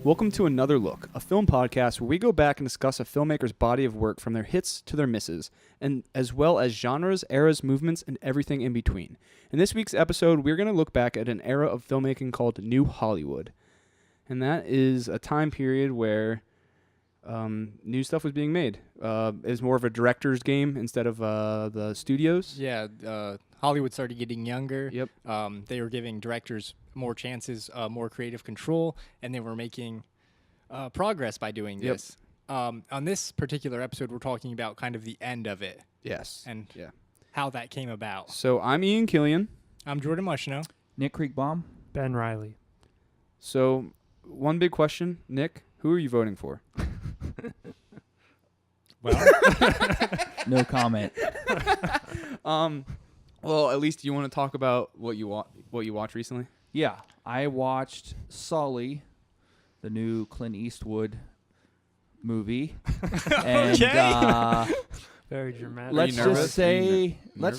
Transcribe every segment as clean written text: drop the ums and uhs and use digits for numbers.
Welcome to Another Look, a film podcast where we go back and discuss a filmmaker's body of work from their hits to their misses, and as well as genres, eras, movements, and everything in between. In this week's episode, we're going to look back at an era of filmmaking called New Hollywood. And that is a time period where new stuff was being made. It was more of a director's game instead of the studios. Yeah, Hollywood started getting younger. Yep. They were giving directors more chances, more creative control, and they were making progress by doing this. On this particular episode, we're talking about kind of the end of it. Yes. And how that came about. So I'm Ian Killian. I'm Jordan Mushno. Nick Creekbaum. Ben Riley. So one big question, Nick, who are you voting for? Well, No comment. Well, at least you want to talk about what you watched recently. Yeah, I watched Sully, the new Clint Eastwood movie, and Very dramatic. let's nervous?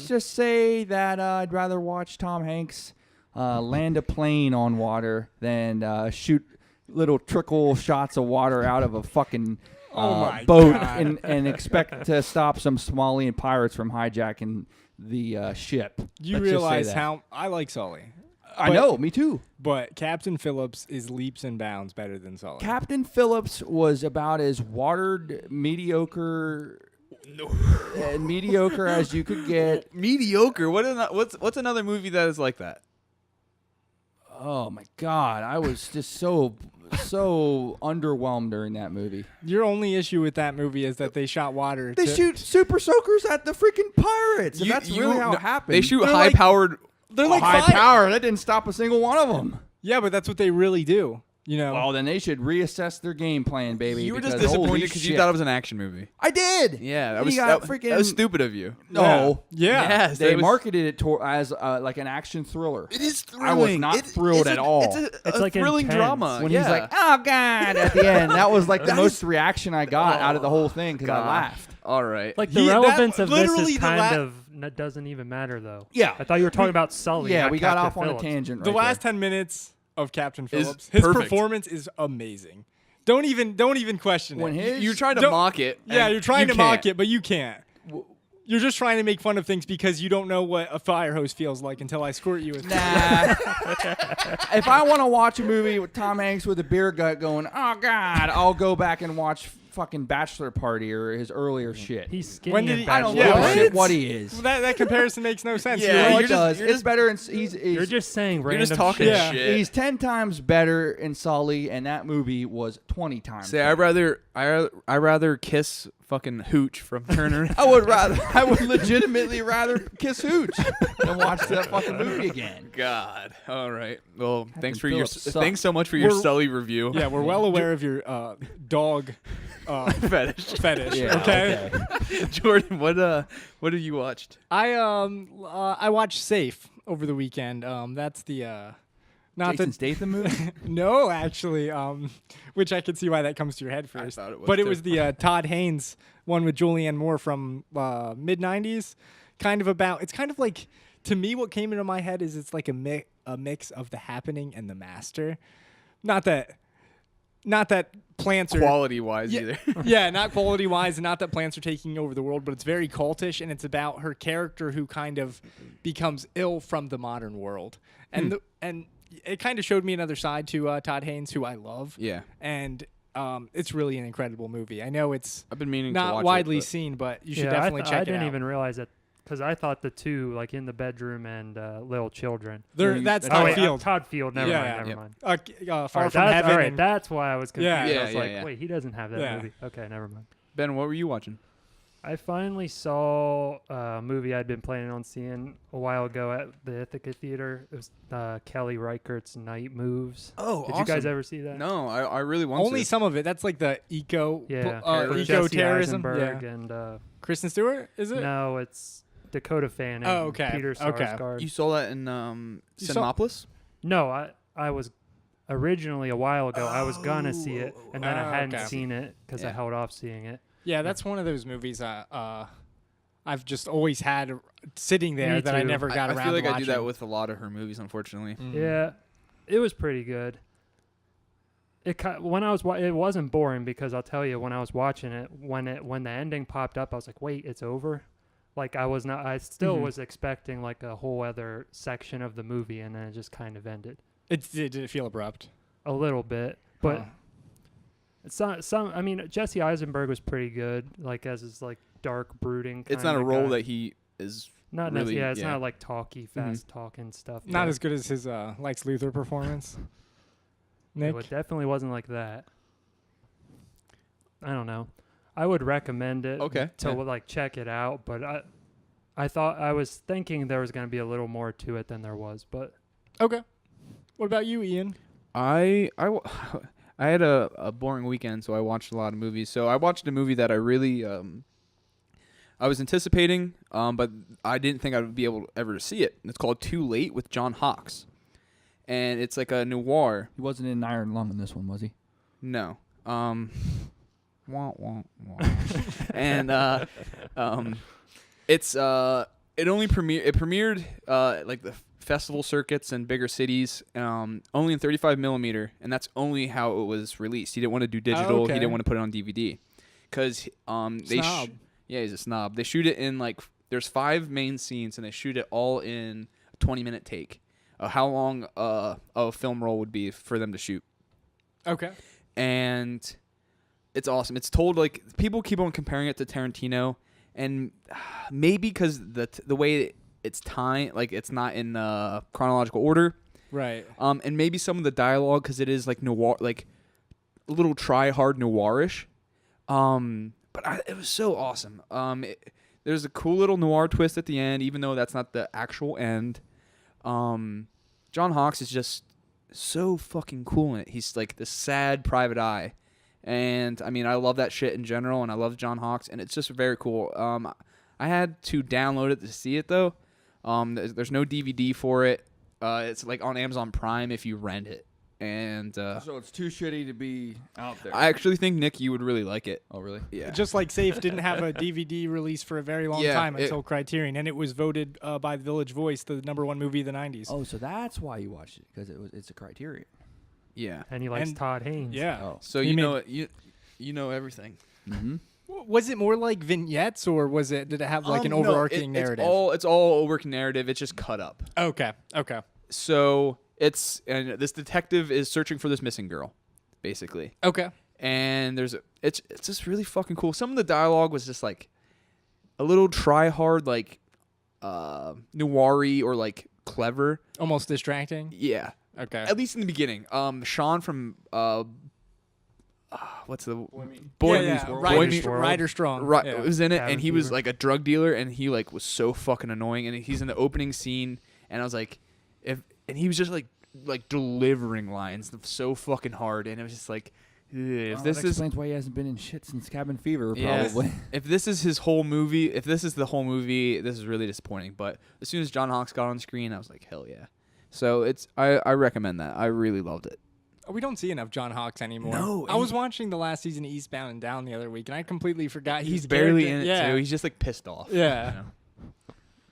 just say that I'd rather watch Tom Hanks land a plane on water than shoot little trickle shots of water out of a fucking boat and expect to stop some Somalian pirates from hijacking the ship. you Let's just say realize that. how I like Sully. I know, me too. But Captain Phillips is leaps and bounds better than Sully. Captain Phillips was about as watered, mediocre as you could get. Mediocre. What's another movie that is like that? Oh my God, I was just so underwhelmed during that movie. Your only issue with that movie is that they shot water. They shoot super soakers at the freaking pirates. And that's really how it happened. They shoot They're high-powered. They're like high fire. power. That didn't stop a single one of them. Yeah, but that's what they really do. You know. Well, then they should reassess their game plan, baby. You were just because holy disappointed because you shit. thought it was an action movie. I did. Yeah, that You was got that was stupid of you. No. Yeah. Yes, They it was- marketed it as like an action thriller. It is thrilling. I was not thrilled at all. It's like thrilling intense. drama. When yeah. he's like, "Oh God!" at the end, that was like the That most is- reaction I got out of the whole thing because I God. laughed. All right. Like the Yeah, that- relevance of this literally is the kind of doesn't even matter though. Yeah. I thought you were talking about Sully. Yeah, not we got Captain off on a Phillips. tangent. The right last there. 10 minutes of Captain Is Phillips, his perfect. performance is amazing. Don't even question When it. his you're trying to Don't- mock it. Yeah, and you're trying you to mock can't. it, but you can't. You're just trying to make fun of things because you don't know what a fire hose feels like until I squirt you with Nah. If I want to watch a movie with Tom Hanks with a beer gut going, "Oh God," I'll go back and watch fucking Bachelor Party or his earlier shit. He's skinny. When did and he- bad. I don't Yeah, give a what? shit what he is. That comparison makes no sense. Yeah, You're No, like- you're it just- does. you're It's just- better. You're just saying You're random just talking shit. Yeah. shit. He's 10 times better in Sully, and that movie was 20 times. Say, better. I rather kiss fucking Hooch from Turner. I would legitimately rather kiss Hooch than watch that fucking movie again. God. All right. Well, thanks for Phillips sucks. thanks so much for your We're- Sully review. yeah, we're well aware of your dog Fetish. fetish. Yeah, okay. Jordan, what have you watched? I watched Safe over the weekend. That's the not Jason the Statham movie? no, actually, which I could see why that comes to your head first. thought it was but it too. was the Todd Haynes one with Julianne Moore from mid '90s. It's kind of like, to me, what came into my head is it's like a mix of The Happening and The Master. Not that plants are Quality wise either. yeah, not quality wise, and not that plants are taking over the world, but it's very cultish, and it's about her character who kind of becomes ill from the modern world, and and it kind of showed me another side to Todd Haynes, who I love. Yeah. And it's really an incredible movie. I know it's I've been meaning to not watch widely it, but seen, but you should Yeah, definitely check I it didn't out. even realize that because I thought the two, like in the bedroom and Little Children. That's Oh, Todd wait, Field. Todd Field. Never Yeah. mind. Yep. Never mind. Far All from right, Heaven. All right, and- that's why I was confused. Yeah. Yeah, I was like, yeah. wait, he doesn't have that Yeah. movie. Okay, never mind. Ben, what were you watching? I finally saw a movie I'd been planning on seeing a while ago at the Ithaca Theater. It was Kelly Reichardt's Night Moves. Oh, Did you guys ever see that? No, I really want Only to. some of it. That's like the eco With Jesse terrorism. Eisenberg Yeah. and Kristen Stewart, is it? no, it's Dakota Fanning. Oh, okay. Peter Okay. Sarsgaard. You saw that in You saw- Cinemapolis? No, I was originally a while ago. I was gonna see it, and then Oh, I hadn't okay. seen it because I Yeah. held off seeing it. Yeah, that's one of those movies I've just always had sitting there Me that I too. never got I around feel like to I do that watching. with a lot of her movies, unfortunately. Mm. Yeah, it was pretty good. When I was it wasn't boring because I'll tell you when I was watching it when the ending popped up I was like, wait, it's over. Like I still was expecting like a whole other section of the movie, and then it just kind of ended. Did it feel abrupt? A little bit, but it's not some. I mean, Jesse Eisenberg was pretty good, like as his like dark brooding. It's not a role that he is not really. Yeah, it's not like talky, fast talking stuff. Not as good as his Lex Luthor performance. Nick, It definitely wasn't like that. I don't know. I would recommend it. To like check it out, but I was thinking there was going to be a little more to it than there was, but okay. What about you, Ian? I had a boring weekend, so I watched a lot of movies. So I watched a movie that I really I was anticipating, but I didn't think I would be able ever to see it. It's called Too Late with John Hawkes, and it's like a noir. He wasn't in Iron Lung in this one, was he? No. Wah, wah, wah. And it premiered like the festival circuits in bigger cities, only in 35 millimeter, and that's only how it was released. He didn't want to do digital. He didn't want to put it on DVD because he's a snob. They shoot it in like there's 5 main scenes, and they shoot it all in a 20-minute take. How long a film roll would be for them to shoot? Okay, and it's awesome. It's told like people keep on comparing it to Tarantino, and maybe because the way it's time, like it's not in chronological order, right? And maybe some of the dialogue because it is like noir, like a little try-hard noirish. But it was so awesome. There's a cool little noir twist at the end, even though that's not the actual end. John Hawkes is just so fucking cool in it. He's like the sad private eye. And, I mean, I love that shit in general, and I love John Hawkes, and it's just very cool. I had to download it to see it, though. There's no DVD for it. It's, like, on Amazon Prime if you rent it. And so it's too shitty to be out there. I actually think, Nick, you would really like it. Oh, really? Yeah. Just like Safe didn't have a DVD release for a very long time until Criterion, and it was voted by the Village Voice the #1 movie of the 90s. Oh, so that's why you watched it, because it's a Criterion. Yeah. And he likes Todd Haynes. Yeah. Oh. So you know everything. Mm-hmm. Was it more like vignettes, or did it have like an overarching narrative? It's all overarching narrative. It's just cut up. Okay. So and this detective is searching for this missing girl, basically. Okay. And it's just really fucking cool. Some of the dialogue was just like a little try hard, like noir-y or like clever, almost distracting. Yeah. Okay. At least in the beginning. Sean from what's the Boy Meets World? Ryder Strong was in it, Cabin and he was Fever. like a drug dealer, and he like was so fucking annoying, and he's in the opening scene, and I was like, and he was just like delivering lines so fucking hard, and it was just like, if this explains why he hasn't been in shit since Cabin Fever, probably. If this is his whole movie, if this is the whole movie, this is really disappointing. But as soon as John Hawkes got on screen, I was like, hell yeah. So I recommend that. I really loved it. We don't see enough John Hawkes anymore. No, I was watching the last season of Eastbound and Down the other week, and I completely forgot he's barely in it too. He's just like pissed off. Yeah. You know?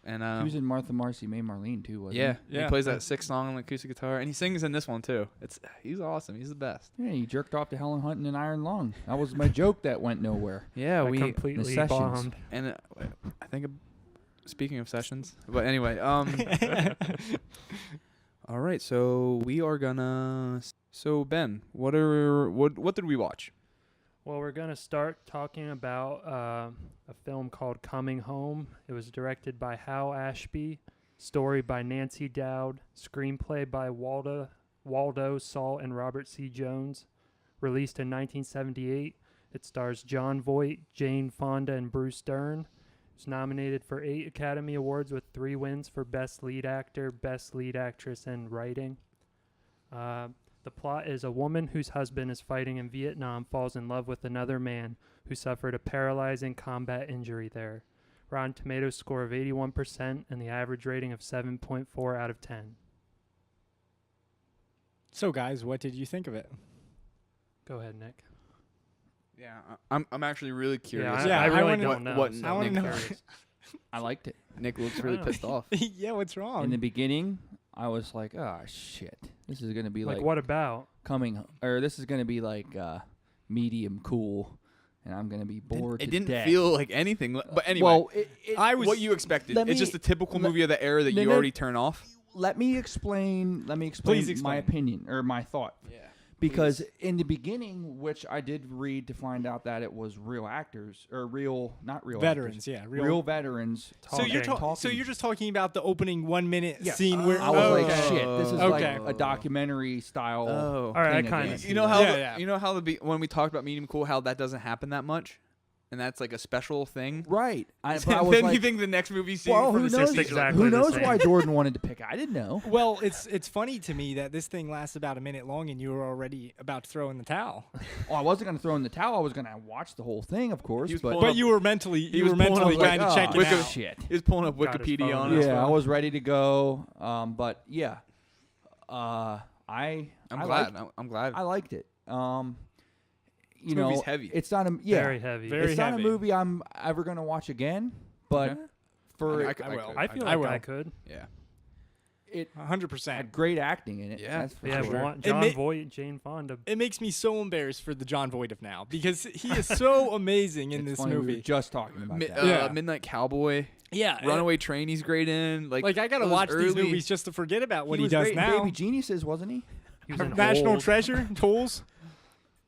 And he was in Martha Marcy May Marlene too, wasn't he? Yeah. He plays that 6 song on the acoustic guitar, and he sings in this one too. He's awesome. He's the best. Yeah, he jerked off to Helen Hunt in Iron Lung. That was my joke that went nowhere. Yeah, we completely bombed. And I think speaking of sessions, but anyway, all right, so we are gonna. So Ben, what did we watch? Well, we're gonna start talking about a film called Coming Home. It was directed by Hal Ashby, story by Nancy Dowd, screenplay by Waldo Salt and Robert C. Jones. Released in 1978, it stars Jon Voight, Jane Fonda, and Bruce Dern. It's nominated for 8 Academy Awards with 3 wins for Best Lead Actor, Best Lead Actress, and Writing. The plot is a woman whose husband is fighting in Vietnam falls in love with another man who suffered a paralyzing combat injury there. Rotten Tomatoes score of 81% and the average rating of 7.4 out of 10. So guys, what did you think of it? Go ahead, Nick. Yeah, I'm actually really curious. I really don't know. What so Nick, I'm curious. I liked it. Nick looks really pissed off. Yeah, what's wrong? In the beginning, I was like, oh, shit. This is going to be like what about? this is gonna be like medium cool, and I'm gonna be bored. It to didn't death. feel like anything. But anyway, Well, I was what you expected. Let It's me- just a typical movie of the era that you already turn off. let me explain. Please explain. my opinion or my thought. Yeah. Because in the beginning, which I did read to find out that it was real actors or not real veterans, actors, yeah, real veterans. So you're Talking. so you're just talking about the opening 1 minute Yes. scene where I was like, okay. shit, this is Okay. like a documentary style. Oh. All right, I thing kinda again. see You know that. how Yeah. you know how when we talked about Medium Cool, how that doesn't happen that much, and that's like a special thing. Right. I And was then like, you think the next movie scene well, from who the knows? 60s Just exactly Who the knows same. why Jordan wanted to pick it? I didn't know. Well, it's funny to me that this thing lasts about a minute long and you were already about to throw in the towel. Oh, I wasn't gonna throw in the towel. I was gonna watch the whole thing, of course. He was but pulling But up- you were mentally was pulling up, kind of oh, checking Wiki- out. shit. He was pulling up Got his Wikipedia phone on out. his Yeah, I phone. was ready to go. But yeah, I'm I glad. liked- I'm glad. I liked it. You This know, movie's heavy. It's not a Very heavy. Very it's not heavy. a movie I'm ever gonna watch again. But Okay. for I it, will. I feel I like will. I could. Yeah. it 100%. had great acting in it. Yeah. that's for Yeah, sure. John ma- Voight, Jane Fonda. It makes me so embarrassed for the John Voight of now because he is so amazing in It's this funny, we were movie. just talking about that. Yeah. Midnight Cowboy, Yeah, Runaway Train. He's great in. Like Like I gotta those watch these early- movies just to forget about what he was does great in now. Baby Geniuses, wasn't he? He was in National Old. Treasure, Tools.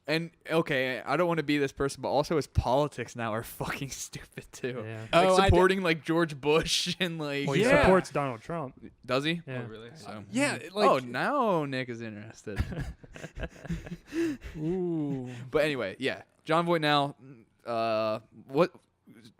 And okay, I don't want to be this person, but also his politics now are fucking stupid too. Yeah. Like Oh, I d- supporting like George Bush and like Well, he Yeah. supports Donald Trump. does he? Yeah. So Yeah, like oh, now Nick is interested. ooh. But anyway, yeah, John Voight now. What?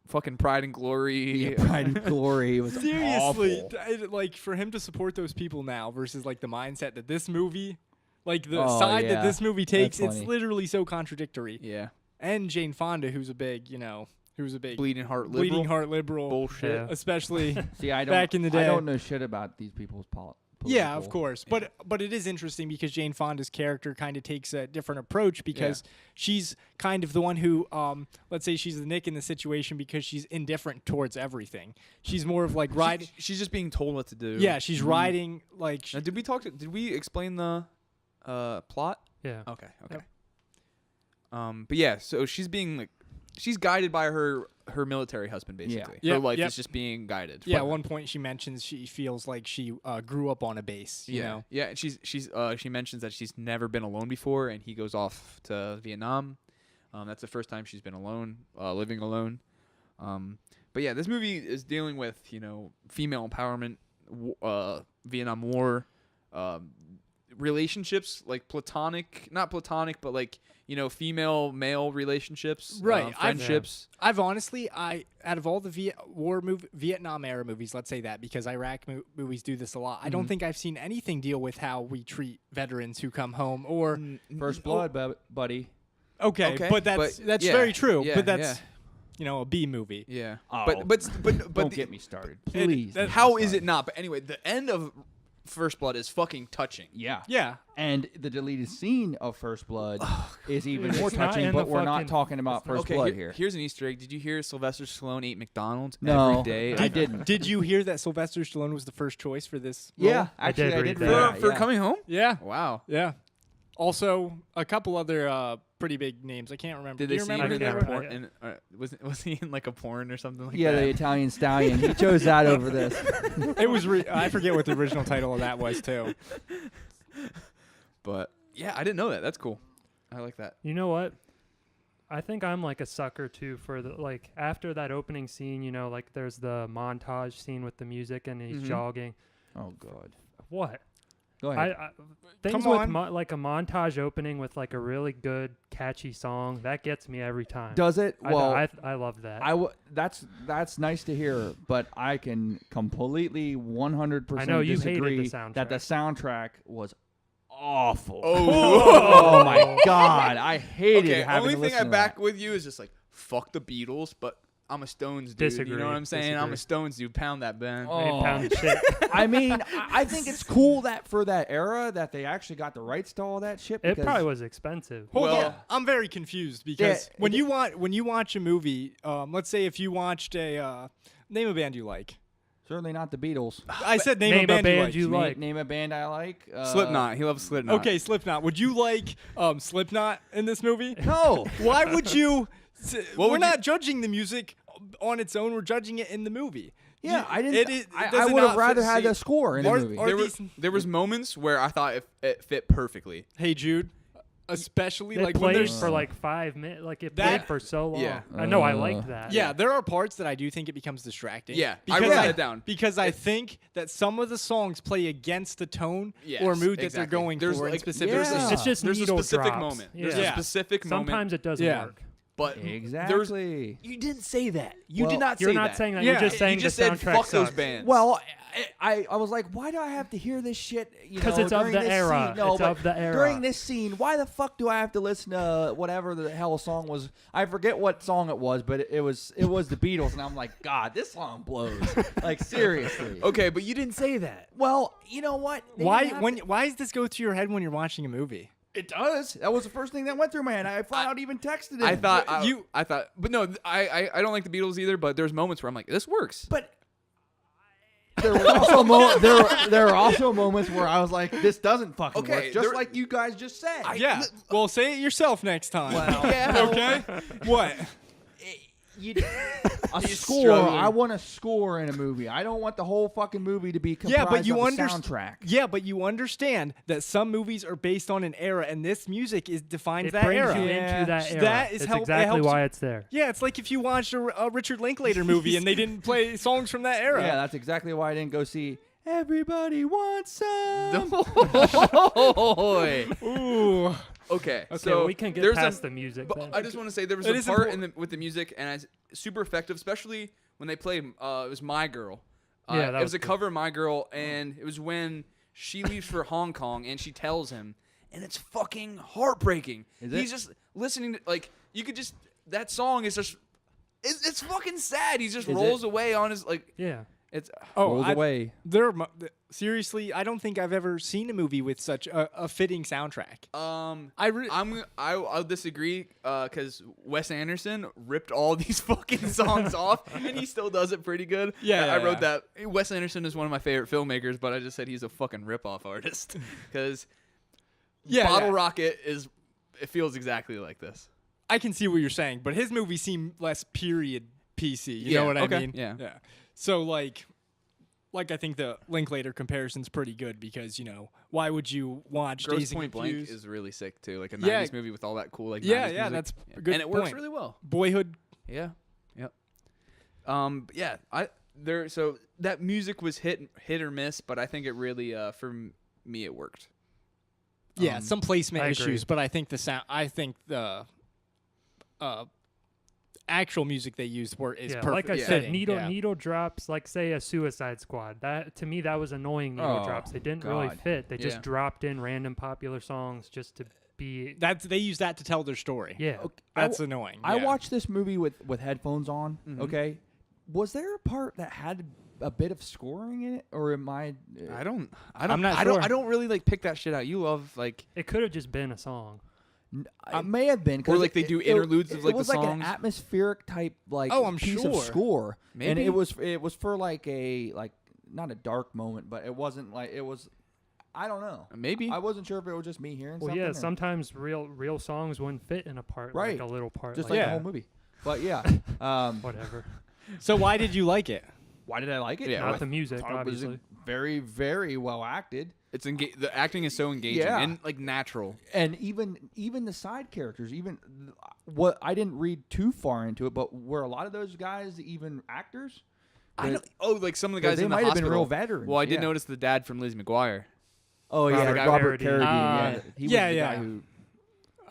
Fucking Pride and Glory. Yeah, Pride and Glory was Seriously, awful. like for him to support those people now versus like the mindset that this movie, like the Oh, side yeah. that this movie takes, That's it's funny. literally so contradictory. Yeah. And Jane Fonda, who's a big Bleeding Heart liberal. bleeding heart liberal, Bullshit. Yeah. especially. See, I don't. Back in the I day. don't know shit about these people's politics. Yeah, of course. But it is interesting because Jane Fonda's character kind of takes a different approach because she's kind of the one who, let's say she's the Nick in the situation because she's indifferent towards everything. She's more of like riding. She's just being told what to do. Yeah, she's riding like. Now, did we explain the plot? Yeah. Okay. But yeah, so she's guided by her military husband basically. Yeah. Her life Yep. is just being guided. Yeah, at But- one point she mentions she feels like she grew up on a base. You know? Yeah, and she mentions that she's never been alone before, and he goes off to Vietnam. That's the first time she's been alone, living alone. But yeah, this movie is dealing with female empowerment, Vietnam War, relationships like not platonic, but like female male relationships, Right, friendships. I've honestly, out of all the Vietnam era movies, let's say that because Iraq movies do this a lot. I don't think I've seen anything deal with how we treat veterans who come home or First Blood, buddy. okay, but that's yeah, very true. yeah, but that's a B movie. Yeah, Oh. but Don't get me started, please. that- how is it not? But anyway, the end of First Blood is fucking touching. Yeah. Yeah. And the deleted scene of First Blood is even It's more not touching, in but the we're not fucking- talking about First Okay, Blood here. here's an Easter egg. Did you hear Sylvester Stallone ate McDonald's No, every day? I didn't. Did you hear that Sylvester Stallone was the first choice for this? Yeah, role? actually, did I read did that. read that. for yeah. coming home? Yeah. Wow. Yeah. Also, a couple other pretty big names. I can't remember. Did Do they you see remember him who in they that were? porn? Was he in like a porn or something like Yeah, that? the Italian Stallion. He chose that over this. It was. I forget what the original title of that was too. But yeah, I didn't know that. That's cool. I like that. You know what? I think I'm like a sucker too for the after that opening scene. Like there's the montage scene with the music and he's Mhm. jogging. Oh God. What? Go ahead. Things Come with on. like a montage opening with like a really good catchy song that gets me every time. Does it? Well, I love that. that's nice to hear, but I can completely 100% I know you hated the disagree that the soundtrack was awful. Oh. Oh my God, I hated Okay, having only to thing listen I to back that. with you is just like fuck the Beatles, but I'm a Stones dude. Disagree, You know what I'm saying? I'm disagree. a Stones dude. Pound that, Ben. Oh. Pound shit. I mean, I think it's cool that for that era that they actually got the rights to all that shit. It because- probably was expensive. Hold Well- on. I'm very confused because Yeah, when you watch a movie, let's say if you watched a name a band you like. Certainly not the Beatles. I said name a band you like. Name a band I like. Slipknot. He loves Slipknot. Okay, Slipknot. Would you like Slipknot in this movie? No. Why would you? We're would not judging the music on its own. We're judging it in the movie. Yeah, I didn't. I does it would not have rather fit- had see, the score in the movie. There was moments where I thought it fit perfectly. Hey Jude, especially It like when played there's for like 5 minutes. Like it That- played for so long. Yeah. I know I liked that. yeah, there are parts that I do think it becomes distracting. Yeah, I because wrote that down. because I think that some of the songs play against the tone Yes, or mood that exactly. they're going There's for. in like specific Yeah. scenes. It's just there's a needle specific drops. moment. There's Yeah. a specific moment. Sometimes it doesn't Yeah. work. But Exactly. you didn't say that. You Well, did not say You're that. not saying that. Yeah. You're just saying you just the said soundtrack fuck those sucks. bands. Well, I was like, why do I have to hear this shit? Because it's of during the this era. Scene? No, It's but of the era. During this scene, why the fuck do I have to listen to whatever the hell song was? I forget what song it was, but it was the Beatles, and I'm like, God, this song blows. Like seriously. okay, but you didn't say that. Well, you know what? They Why didn't have why does this go through your head when you're watching a movie? it does? That was the first thing that went through my head. I flat out even texted him. I thought But but no, I don't like the Beatles either. But there's moments where I'm like, this works. but. There were also there were also moments where I was like, "This doesn't fucking Okay, work," just there- like you guys just said. Yeah. Well, say it yourself next time. Well, Okay. What? A He's score. struggling. I want a score in a movie. I don't want the whole fucking movie to be comprised Yeah, but you of a understand. soundtrack. Yeah, but you understand that some movies are based on an era, and this music defines It that brings era. you Yeah. into that era. That is It's help- it exactly helps why you- it's there. Yeah, it's like if you watched a Richard Linklater movie and they didn't play songs from that era. Yeah, that's exactly why I didn't go see Everybody Wants Some. Boy. Ooh. Okay, Okay, so we can get there's past a, the music. But then. I just want to say there was It a is part with the music, and it's super effective, especially when they played. It was My Girl. Yeah, that it was was a good. cover of My Girl, and it was when she leaves for Hong Kong, and she tells him, and it's fucking heartbreaking. Is He's it? just listening to you could just that song is just it's fucking sad. He just Is rolls it? away on his yeah. it's Rolls away. Seriously, I don't think I've ever seen a movie with such a fitting soundtrack. I'll disagree because Wes Anderson ripped all these fucking songs off, and he still does it pretty good. Yeah, I wrote yeah. that. Wes Anderson is one of my favorite filmmakers, but I just said he's a fucking rip-off artist because Bottle yeah. Rocket it feels exactly like this. I can see what you're saying, but his movies seem less period PC. You know what I okay, mean? yeah. So like I think the Linklater comparison's pretty good because why would you watch Gross Dazed and Point Blank Confused? is really sick too, like a Yeah. 90s movie with all that cool 90s Yeah, music. that's a good and it works point. really well. Boyhood. Yeah. Yep. Yeah. So that music was hit or miss, but I think it really for me it worked. Yeah, some placement I agree. issues, but I think the actual music they used is Yeah, perfect. like I Yeah. said, fitting, needle yeah. needle drops, like say a Suicide Squad. That to me that was annoying needle Oh, drops. They didn't really God. fit. They Yeah. just dropped in random popular songs just to be. They use that to tell their story. Yeah, That's annoying. I yeah. watched this movie with headphones on. Okay, was there a part that had a bit of scoring in it, or am I? I'm not sure. I don't really pick that shit out. You love it could have just been a song. It may have been, 'cause Or, they do interludes of it the was like an songs. atmospheric type I'm piece sure. of score. And Maybe. it was for not a dark moment, but it wasn't it was. I don't know. Maybe. I wasn't sure if it was just me hearing Well, something. yeah, or- sometimes real songs wouldn't fit in a part, Right. like a little part, just like like Yeah. the whole movie. But yeah, whatever. So why did you like it? why did I like it? Yeah, Not I the music, thought it was obviously. very, very well acted. It's the acting is so engaging Yeah. and natural. And even the side characters, what I didn't read too far into it, but were a lot of those guys even actors? I know. Oh, like some of the 'Cause guys they in the might have hospital. been real veterans, Well, I did yeah. notice the dad from Lizzie McGuire. Oh yeah, Robert Robert Carradine. Carradine. Ah, Yeah, he yeah, was the yeah. guy who.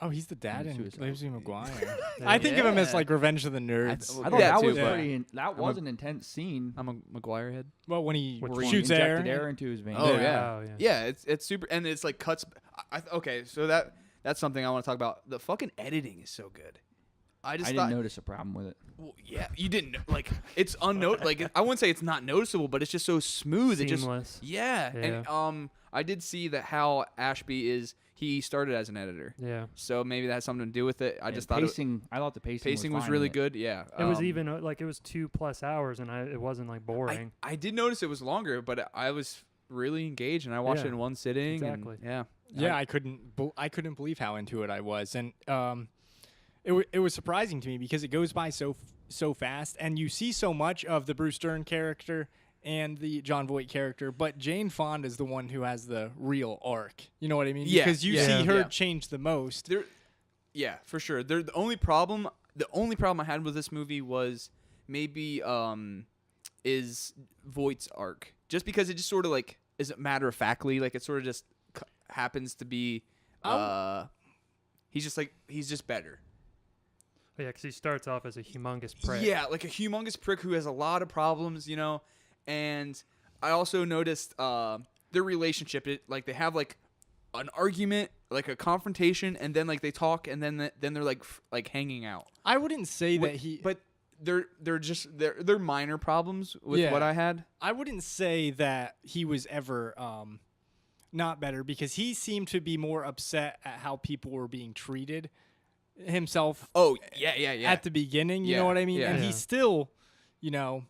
Oh, he's the dad in Suicide. Lizzie McGuire. I think of him as like Revenge of the Nerds. I thought Yeah, that too, was but- pretty. That was an intense scene. I'm a McGuire head. Well, when he Where he shoots air. injected air into his veins. Oh Yeah. yeah. Oh, yeah. Yeah, it's super, and it's cuts. Okay, so that's something I want to talk about. The fucking editing is so good. I I just didn't thought, notice a problem with it. well, yeah, you didn't it's I wouldn't say it's not noticeable, but it's just so smooth. Seamless. Yeah. And I did see that how Ashby he started as an editor. Yeah. So maybe that has something to do with it. I And just thought pacing. I thought the pacing was fine really in it. good. Yeah. It was even like it was 2+ hours, and it wasn't like boring. I did notice it was longer, but I was really engaged, and I watched it Yeah, in one sitting. exactly. And, Yeah, I couldn't believe how into it I was, and it was surprising to me because it goes by so fast, and you see so much of the Bruce Dern character and the Jon Voight character, but Jane Fonda is the one who has the real arc. You know what I mean? Yeah, Because you yeah, see her yeah. change the most. Yeah, for sure. The only problem I had with this movie was maybe is Voight's arc, just because it just sort of like is matter of factly, like it sort of just happens to be. He's just better. Yeah, because he starts off as a humongous prick. Yeah, like a humongous prick who has a lot of problems, you know. And I also noticed their relationship. Like they have like an argument, like a confrontation, and then like they talk, and then they're like hanging out. I wouldn't say that he, but they're minor problems with what I had. I wouldn't say that he was ever not better, because he seemed to be more upset at how people were being treated himself. Oh yeah. At the beginning, you know what I mean? yeah. And Yeah. he still, you know,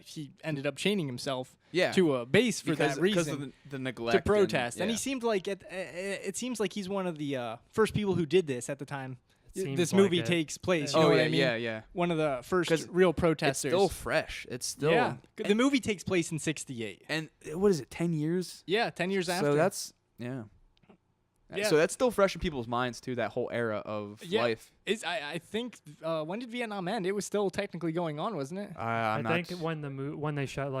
he ended up chaining himself Yeah. to a base for that reason. because of the neglect to protest. and And he seemed like it seems like he's one of the first people who did this at the time It seems this like movie it. takes place. Yeah. You know oh what yeah, I mean? yeah. One of the 'Cause first real It's protesters. still fresh. It's still yeah. The movie takes place in '68. And what is it? 10 years. Yeah, 10 years after. So that's yeah. Yeah. So that's still fresh in people's minds too. That whole era of life. I think when did Vietnam end? It was still technically going on, wasn't it? I think when they shot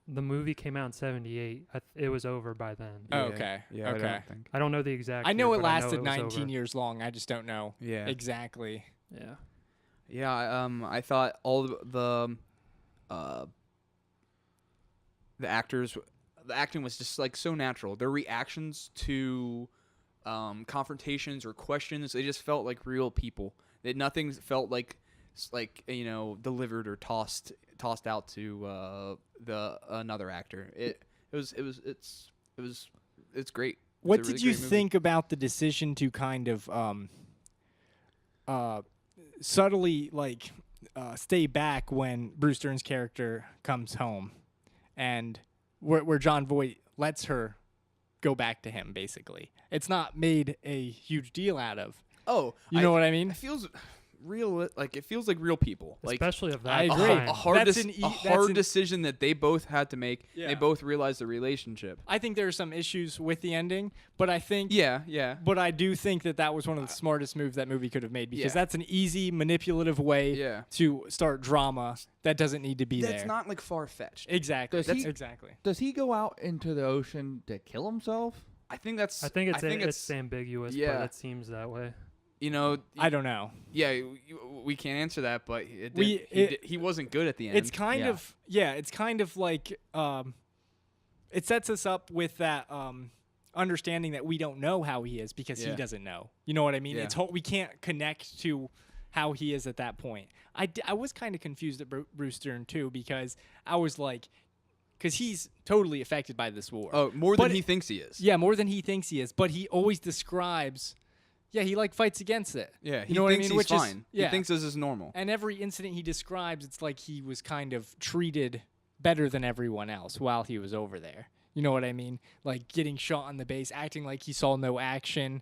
the movie came out in '78, it was over by then. Oh, okay. Yeah. Okay. I don't think. I don't know the exact. I know year, it but I know lasted it was 19 over. years long. I just don't know Yeah. exactly. Yeah. Yeah. I thought all the actors, the acting was just like so natural. Their reactions to confrontations or questions, they just felt like real people. Nothing felt like delivered or tossed out to another actor. It's great. What It's a did really you great movie. think about the decision to kind of subtly stay back when Bruce Dern's character comes home, and where Jon Voight lets her go back to him? Basically, it's not made a huge deal out of. Oh, You know what I mean? It feels real. Like it feels like real people. Like Especially of that. I agree. time. a hard, That's hard decision that they both had to make. Yeah. They both realized the relationship. I think there are some issues with the ending, but I think Yeah. But I do think that was one of the smartest moves that movie could have made, because Yeah. that's an easy, manipulative way Yeah. to start drama that doesn't need to be That's there. not like far fetched. Exactly. Does he- exactly. Does he go out into the ocean to kill himself? I think that's. I think it's ambiguous, yeah. but it seems that way. You know. I don't know. Yeah, we can't answer that, but he wasn't good at the end. It's kind of it's kind of like it sets us up with that understanding that we don't know how he is, because he Yeah. doesn't know. You know what I mean? Yeah. We can't connect to how he is at that point. I was kind of confused at Bruce Dern too, because I was like, because he's totally affected by this war. Oh, more But than he thinks he is. Yeah, more than he thinks he is. But he always describes, he fights against it. Yeah, he you know what I thinks mean? he's Which fine. is, yeah. He thinks this is normal. And every incident he describes, it's like he was kind of treated better than everyone else while he was over there. You know what I mean? Like getting shot on the base, acting like he saw no action,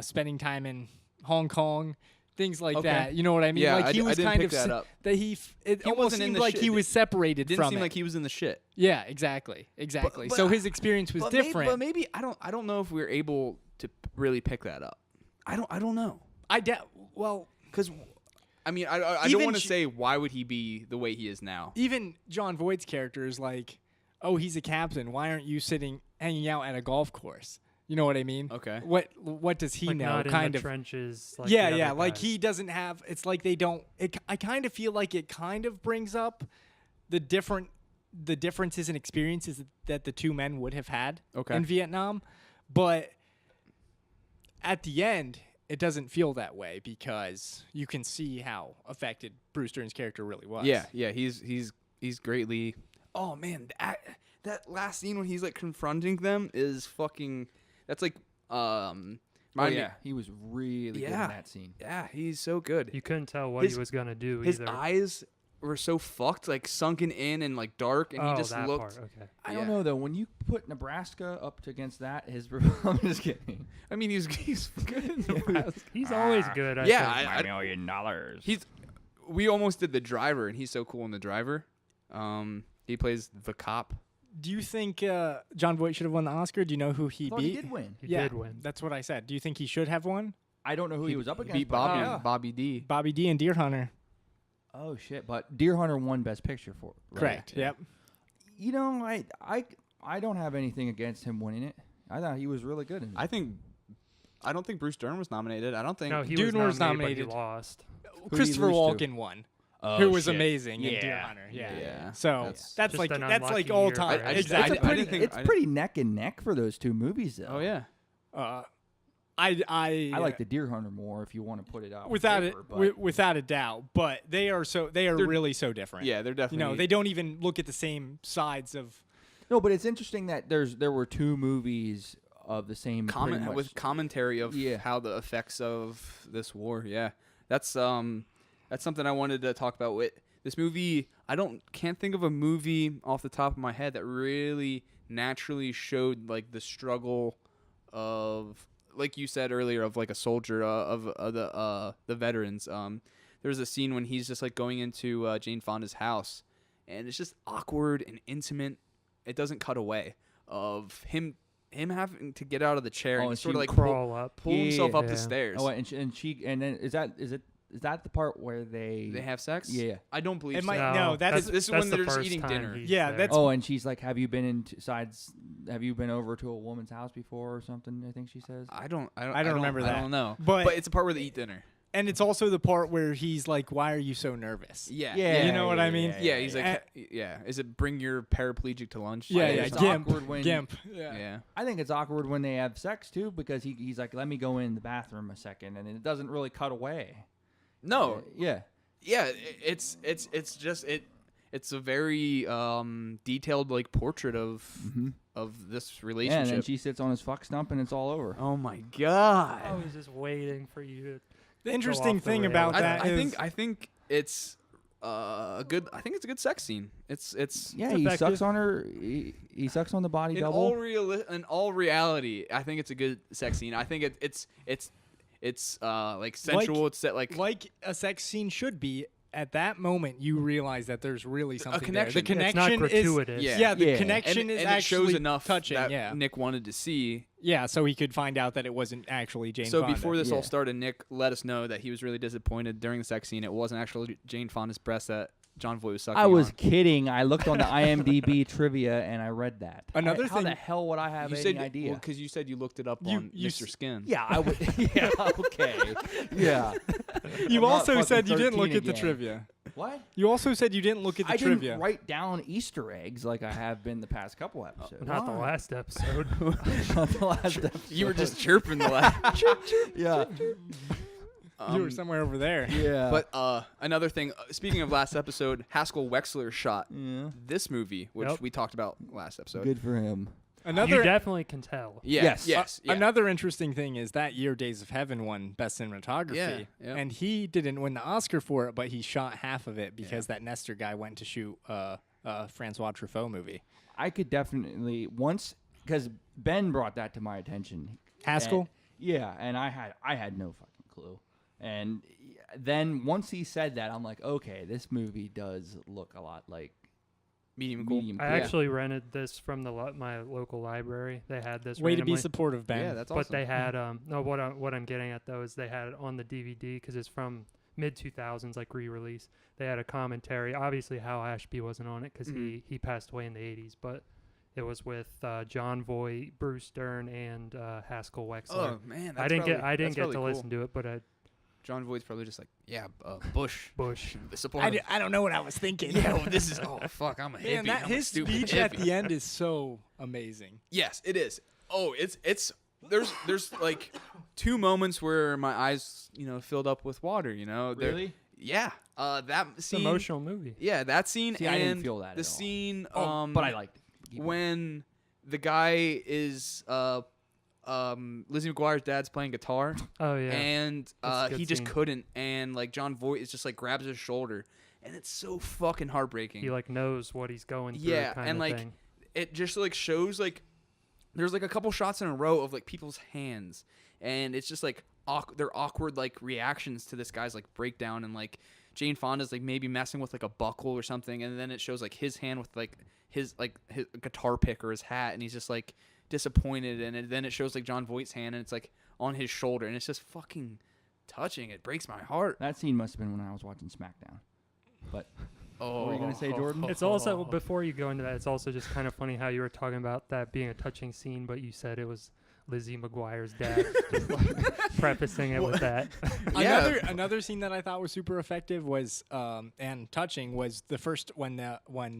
spending time in Hong Kong, things like Okay. that. You know what I mean? Yeah, like he I was didn't kind pick of that up. that it He almost wasn't in seemed the like shit. he was separated Didn't from seem it. like he was in the shit. Yeah, exactly. but so his experience was different. But maybe I don't know if we were able to really pick that up. I don't know. Well, Because I mean I don't Even want to say why would he be the way he is now. even Jon Voight's character is like, oh, he's a captain. Why aren't you hanging out at a golf course? You know what I mean? Okay. What does he Like know? not in Kind the of. trenches. Like Yeah, the yeah. other Like guys. he doesn't have. It's like they don't. I kind of feel like it kind of brings up the differences and experiences that the two men would have had Okay. in Vietnam, but at the end, it doesn't feel that way, because you can see how affected Bruce Dern's character really was. Yeah. He's greatly. Oh man, that last scene when he's like confronting them is fucking. That's like he was really good in that scene. Yeah, he's so good. You couldn't tell what he was gonna do His either. eyes were so fucked, like sunken in and like dark, and he just that looked. part. Okay. I don't know though. When you put Nebraska up against that, I'm just kidding. I mean, he's good in Nebraska. He's always good. I Yeah, think. I- $1 million. We almost did The Driver, and he's so cool in The Driver. He plays the cop. Do you think John Voight should have won the Oscar? Do you know who he Thought beat? he did win. He yeah, did win. That's what I said. Do you think he should have won? I don't know who he was up against. Beat but Bobby yeah. Bobby D. Bobby D and Deer Hunter. Oh shit! But Deer Hunter won Best Picture for it. Right? Correct. Yep. You know, I don't have anything against him winning it. I thought he was really good in it. I don't think Bruce Dern was nominated. I don't think. No, he Dune was was nominated, nominated. but he lost. did he Christopher lose to? Walken won. Oh, Who was shit. amazing in Yeah. Deer Hunter. Yeah. Yeah. So That's that's just like an that's like unlucky all year time. for I it. just- Exactly. I didn't think- It's pretty neck and neck for those two movies, though. Oh yeah. I I like the Deer Hunter more if you want to put it out. on without paper, it but without a doubt. But they are really so different. Yeah, they're You definitely. know, they don't even look at the same sides of. no, but it's interesting that there were two movies of the same pretty much. with commentary of Yeah. how the effects of this war. Yeah, that's something I wanted to talk about with this movie. Can't think of a movie off the top of my head that really naturally showed like the struggle of, like you said earlier, of like a soldier of the veterans. There's a scene when he's just like going into Jane Fonda's house, and it's just awkward and intimate. It doesn't cut away of him having to get out of the chair Oh, and and sort of she like Crawl up. pull himself up Yeah. the stairs. Oh, and then is that the part where they They have sex? Yeah. I don't believe It so. might- no, that this is- is when that's the they're just first eating time dinner. he's Yeah, there. that's- Oh, and she's like, "Have you been Have you been over to a woman's house before or something?" I think she says. I don't remember that. I don't know. But- But it's a part where they eat dinner. And it's also the part where he's like, "Why are you so nervous?" Yeah. Yeah, You know what I mean? Yeah, he's like, Uh, yeah. Is it bring your paraplegic to lunch? Yeah, think yeah. it's Gimp. awkward when- Gimp. Yeah. I think it's awkward when they have sex too because he's like, "Let me go in the bathroom a second," and it doesn't really cut away. No. Yeah. Yeah. It's a very detailed like portrait of this Yeah, relationship. and then she sits on his fuck stump and it's all over. Oh my god. I was just waiting for you to. The interesting off the thing rails. about that I is, think it's a good. I think it's a good sex scene. It's Yeah, It's he effective. sucks on her. He sucks on the body in double. in all reality. I think it's a good sex scene. I think it's like sensual. It's set like a sex scene should be. At that moment, you realize that there's really something connection. there. The It's not connection is gratuitous. Yeah. the Yeah. connection and is it actually shows enough touching. that Yeah, Nick wanted to see. yeah. So he could find out that it wasn't actually Jane So Fonda. before this Yeah. all started, Nick let us know that he was really disappointed during the sex scene. It wasn't actually Jane Fonda's breast that John Voight was sucking I was on. kidding. I looked on the IMDb trivia and I read that. Another How thing- the hell would I have You any said idea? because you said you looked it up You- on you Mr. s- Skin. Yeah, I would. Yeah, okay. Yeah. you I'm not also fucking said you didn't 13 look at the again. trivia. What? You also said you didn't look at the I trivia. didn't write down Easter eggs like I have been the past couple episodes. Not the last episode. Not the last episode. You were just chirping the last. Yeah. You were somewhere over there. Yeah. But another thing, speaking of last episode, Haskell Wexler shot yeah. this movie, which Yep. we talked about last episode. Good for him. You Another definitely can tell. Yeah, Yes. yes. Yeah. Another interesting thing is that year Days of Heaven won Best Cinematography. Yeah, yeah. And he didn't win the Oscar for it, but he shot half of it because that Nestor guy went to shoot a Francois Truffaut movie. I could definitely once because Ben brought that to my attention. Haskell? And- yeah, and I had no fucking clue. And then once he said that, I'm like, okay, this movie does look a lot like Medium cool. Medium I Cool. actually rented this from my local library. They had this Way to be randomly. supportive, Ben. Yeah, that's But awesome. they had no. What I'm getting at though is they had it on the DVD because it's from mid 2000s, like re-release. They had a commentary. Obviously, Hal Ashby wasn't on it because he passed away in the 80s, but it was with John Voight, Bruce Dern, and Haskell Wexler. Oh man, I didn't get to listen to it, but John Voight's probably just like, yeah, Bush. Bush. The support. I don't know what I was thinking. Yeah, well, this is fuck. I'm a hippie. Man, that I'm a his stupid speech at hippie. the end is so amazing. Yes, it is. Oh, it's there's like two moments where my eyes filled up with water. Really? Yeah. That It's scene. an emotional movie. Yeah, that scene See, and I didn't feel that the at all. scene. But I liked it. when the guy is Lizzie McGuire's dad's playing guitar. Oh yeah. And That's a good he just scene. couldn't, and like John Voight is just like grabs his shoulder, and it's so fucking heartbreaking. He like knows what he's going through. Yeah, kind and of like thing. it just like shows like there's like a couple shots in a row of like people's hands, and it's just like they're awkward like reactions to this guy's like breakdown, and like Jane Fonda's like maybe messing with like a buckle or something, and then it shows like his hand with like his guitar pick or his hat, and he's just like disappointed, and then it shows like John Voight's hand, and it's like on his shoulder, and it's just fucking touching. It breaks my heart. That scene must have been when I was watching SmackDown. But Oh, what were you gonna say, Jordan? It's also, before you go into that, it's also just kind of funny how you were talking about that being a touching scene, but you said it was Lizzie McGuire's dad. Just like prefacing it with that. Yeah. Another scene that I thought was super effective was and touching was the first when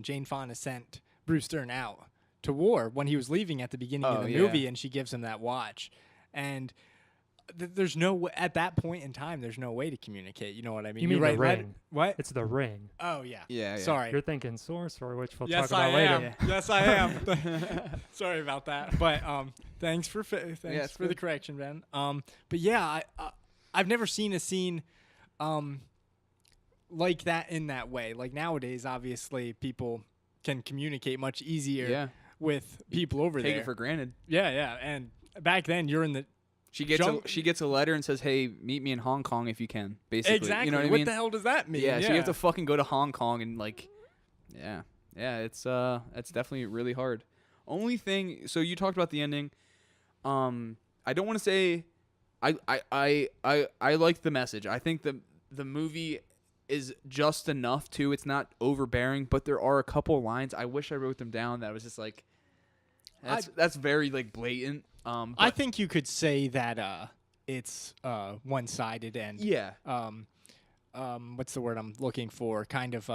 Jane Fonda sent Bruce Dern out to war when he was leaving at the beginning of the movie, and she gives him that watch, and there's no at that point in time there's no way to communicate. You know what I mean? You mean You're the right. ring? What? It's the ring. Oh yeah. Yeah. Sorry. You're thinking Sorcerer, which we'll Yes, talk about I later. am. Yes, I am. Sorry about that. But thanks for it's for the good. correction, Ben. But yeah, I've never seen a scene like that in that way. Like nowadays, obviously, people can communicate much easier Yeah. with people over Take there. it for granted. Yeah. And back then, you're in the She gets a letter and says, "Hey, meet me in Hong Kong if you can." Basically, exactly. You know what I what mean? the hell does that mean? Yeah, so you have to fucking go to Hong Kong and like, yeah, it's definitely really hard. Only thing, so you talked about the ending. I don't want to say, I like the message. I think the movie is just enough too. It's not overbearing, but there are a couple lines. I wish I wrote them down. That was just like, that's very like blatant. I think you could say that it's one-sided and yeah. What's the word I'm looking for? Kind of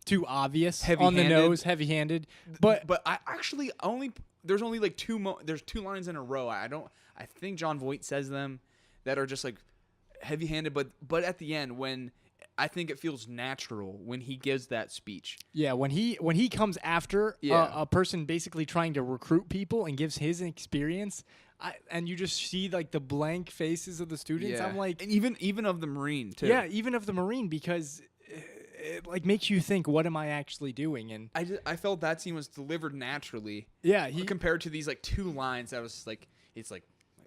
too obvious, on the Heavy-handed. nose, heavy-handed. But I actually there's only like there's two lines in a row. I think John Voight says them that are just like heavy-handed, but at the end when I think it feels natural when he gives that speech. yeah, when he comes after Yeah. a person basically trying to recruit people and gives his experience, and you just see like the blank faces of the students. I'm like, and even of the Marine too. yeah, even of the Marine, because it like makes you think, what am I actually doing? And I felt that scene was delivered naturally. yeah, Compared to these like two lines that was just like it's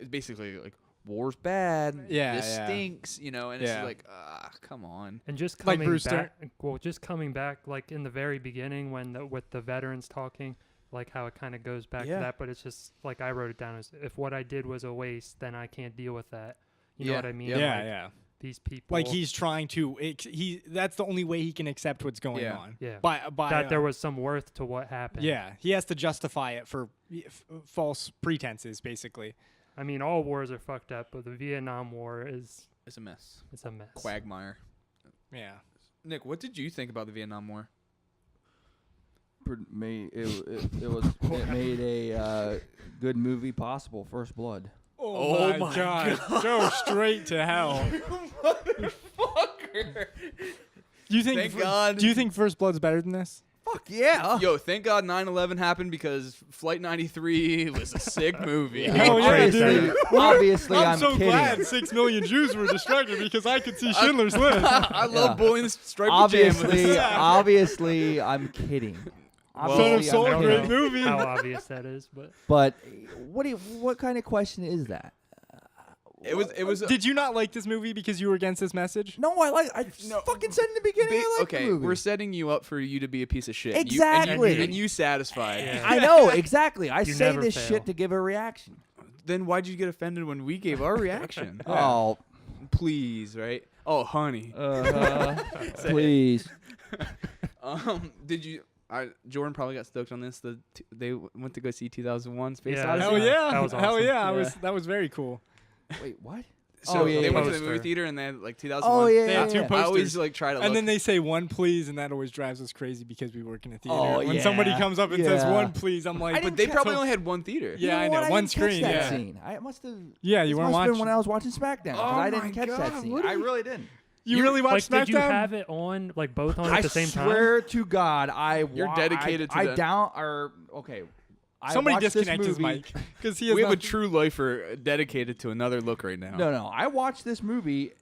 basically like war's bad. Yeah, this yeah. stinks. You know, and it's Yeah. just like come on. And just Like coming Bruce back, just coming back, like in the very beginning when with the veterans talking, like how it kind of goes back Yeah. to that, but it's just like I wrote it down as if what I did was a waste, then I can't deal with that. You know Yeah. what I mean? Yeah. yeah, Like, yeah. These people, Like he's trying to. That's the only way he can accept what's going Yeah. on. yeah, By that there was some worth to what happened. Yeah, he has to justify it for false pretenses, basically. I mean, all wars are fucked up, but the Vietnam War is It's a mess. it's a mess. Quagmire. Yeah. Nick, what did you think about the Vietnam War? It made a good movie possible. First Blood. Oh my God. Go straight to hell. Motherfucker. Do you think? Thank God. Do you think First Blood's better than this? Fuck yeah! Yo, thank God 9/11 happened because Flight 93 was a sick movie. Oh, yeah, obviously, dude. obviously, I'm so kidding. glad 6 million Jews were distracted because I could see Schindler's List. I love Yeah. boy in the striped Obviously, pajamas. obviously, I'm kidding. Son of Obviously, Soul, I I'm don't great kidding. know movie. how obvious that is, but But what kind of question is that? It was. Did you not like this movie because you were against this message? No, I fucking said in the beginning I like okay, the movie. we're setting you up for you to be a piece of shit. Exactly. And you satisfied. Yeah. I know exactly. I You say never this fail. shit to give a reaction. Then why'd you get offended when we gave our reaction? Oh, Please, right? Oh, honey. please. Did you? Jordan probably got stoked on this. They went to go see 2001 Space Yeah. Odyssey. Hell yeah! That was Hell awesome. yeah! Yeah. That was very cool. Wait, what? So Oh, yeah, they yeah, went to yeah. the movie Poster. theater and they had like 2001. Oh yeah, They yeah, had two yeah. I posters. always like try to look. And then they say one please, and that always drives us crazy because we work in a theater. Oh, when yeah. somebody comes up and says Yeah. one please, I'm like, but they probably only had one theater. Yeah, I You know. what? One didn't catch screen, that yeah. scene. I must have. Yeah, you this weren't must have been watching. when I was watching SmackDown because Oh I my didn't catch God, that scene. what are I you- really didn't. You really like, watched SmackDown? did you have it on like both on at I the same time? swear to God, You're dedicated to I that. down or okay. Somebody watched this disconnect his movie- mic because he has We have a nothing- true lifer dedicated to Another Look right now. No, I watched this movie.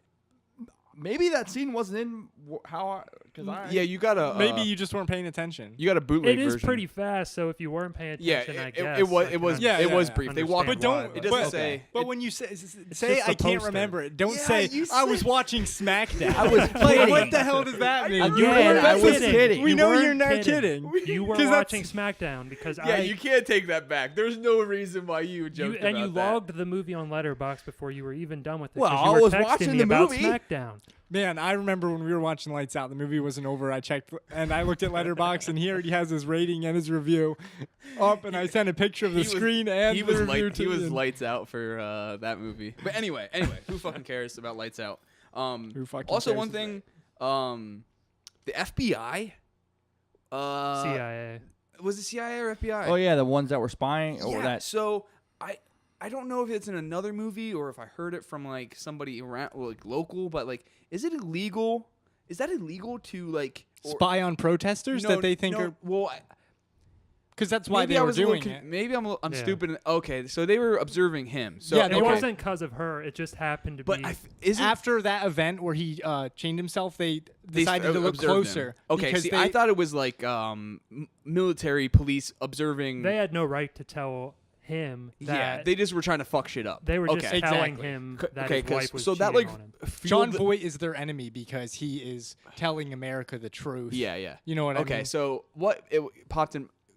Maybe that scene wasn't in because I Yeah, you got a Maybe you just weren't paying attention. you got a bootleg It is version. pretty fast, so if you weren't paying Yeah, attention, I it guess was I it was can Yeah, it yeah, was yeah. brief. They walk. But don't. It doesn't but, say. But it- when you say just I the can't poster. remember it, don't Yeah, say you I was said- watching SmackDown. I was like, kidding. what the hell does that mean? Again, I was kidding. We You know weren't you're not kidding. You were 'Cause that's- watching SmackDown because yeah, I you can't take that back. There's no reason why you would joke and you about that. logged the movie on Letterboxd before you were even done with it. Well, 'cause you I were was texting watching me the about movie. SmackDown. Man, I remember when we were watching Lights Out, the movie wasn't over. I checked and I looked at Letterboxd, and he already has his rating and his review up. And I sent a picture of the He was- screen and He the was review light, to he was Ian. lights out for that movie. But anyway, who fucking cares about Lights Out? Who fucking Also, cares one is thing, the FBI. CIA. Was it CIA or FBI? Oh yeah, the ones that were spying. Oh, Yeah, that. so I don't know if it's in another movie or if I heard it from like somebody around like local, but like is it illegal? Is that illegal to like Spy on protesters that they think are well because that's why maybe they I were was a little doing it. maybe I'm Yeah. stupid. Okay, so they were observing him. So Yeah, It they okay. wasn't because of her. It just happened to But be. isn't After that event where he chained himself, they decided to look observed him. closer. Okay, because see, they, I thought it was like military police observing. they had no right to tell him that. yeah, they just were trying to fuck shit up. They were just okay. telling Exactly. him C- that okay, his 'cause- wife was so that cheating like on him. John fueled the- Voight is their enemy because he is telling America the truth. Yeah. You know what I Okay, mean? so what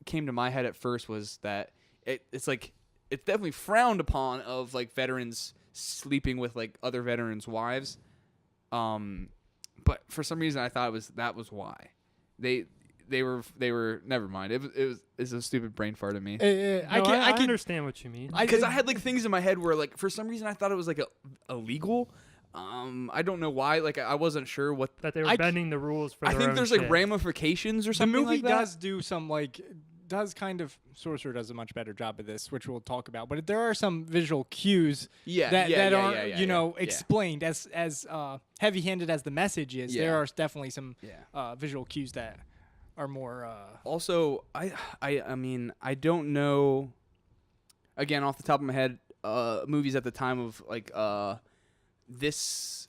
came to my head at first was that it's like it's definitely frowned upon of like veterans sleeping with like other veterans' wives. But for some reason I thought that was why they were never mind. It's a stupid brain fart of me. I No, I can understand what you mean. Because I had like things in my head where like for some reason I thought it was like illegal. I don't know why. Like I wasn't sure what. that they were I- bending the rules for I their think own there's shit. like ramifications or The something movie like that. does do some does kind of Sorcerer does a much better job of this, which we'll talk about. But there are some visual cues that aren't explained as heavy-handed as the message is. Yeah. There are definitely some Yeah. visual cues that are more. Also, I mean, I don't know. Again, off the top of my head, movies at the time of like this,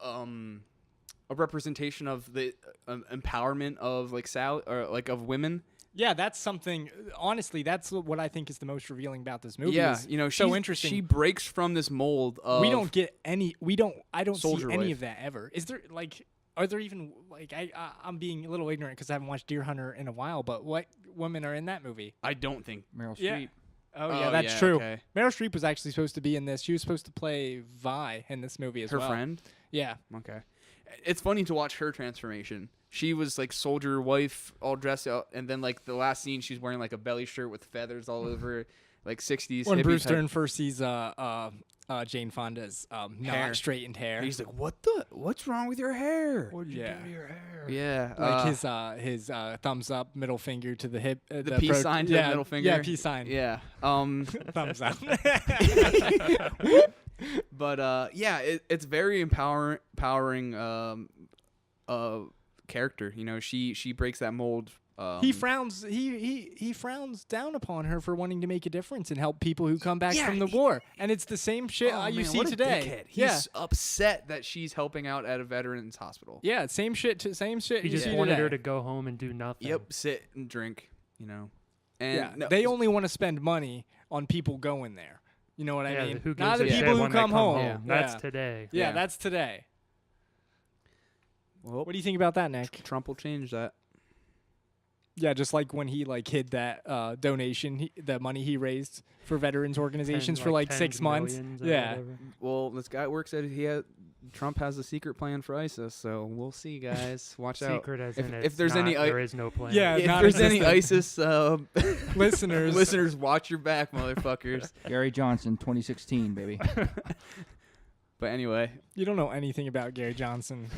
a representation of the empowerment of like of women. Yeah, that's something. Honestly, that's what I think is the most revealing about this movie. Yeah, is you know, so she's- interesting. She breaks from this mold of. We don't get any. We don't. I don't see Soldier any wife. of that ever. Is there like? Are there even like? I'm being a little ignorant because I haven't watched Deer Hunter in a while. But what women are in that movie? I don't think. Meryl Yeah. Streep. Oh, Oh, yeah, that's yeah, true. okay. Meryl Streep was actually supposed to be in this. She was supposed to play Vi in this movie as Her well. friend. Yeah. Okay. It's funny to watch her transformation. She was like soldier wife, all dressed out, and then like the last scene, she's wearing like a belly shirt with feathers all over, like 60s. When hippie Bruce type. Dern first sees Jane Fonda's Hair. not straightened hair, And he's like, what's wrong with your hair? What'd you Yeah. do to your hair? Yeah. like his thumbs up, middle finger to the hip, the peace sign to the middle finger. Yeah, peace sign. Yeah. Thumbs up. But yeah, it's very empowering character. You know, she breaks that mold. He frowns. He frowns down upon her for wanting to make a difference and help people who come back Yeah, from the war. And it's the same shit Oh, you man, see what a today. dickhead. He's upset that she's helping out at a veterans hospital. Yeah, same shit. Same shit. He you just see wanted today. her to go home and do nothing. Yep, sit and drink. You know, and Yeah, no, they only want to spend money on people going there. You know what Yeah, I mean? who gives Not a the shit people who when they come home. Yeah. That's yeah. today. Yeah, Yeah. that's today. Well, What do you think about that, Nick? Trump will change that. Yeah, just like when he hid that donation, the money he raised for veterans organizations for like 6 tens months. millions or Yeah. whatever. Well, this guy works at Trump has a secret plan for ISIS, so we'll see, guys. Watch out. Secret as If- in if it's there's not, any there is no plan. Yeah, If not there's any existent. ISIS Listeners. watch your back, motherfuckers. Gary Johnson, 2016, baby. But anyway, You don't know anything about Gary Johnson.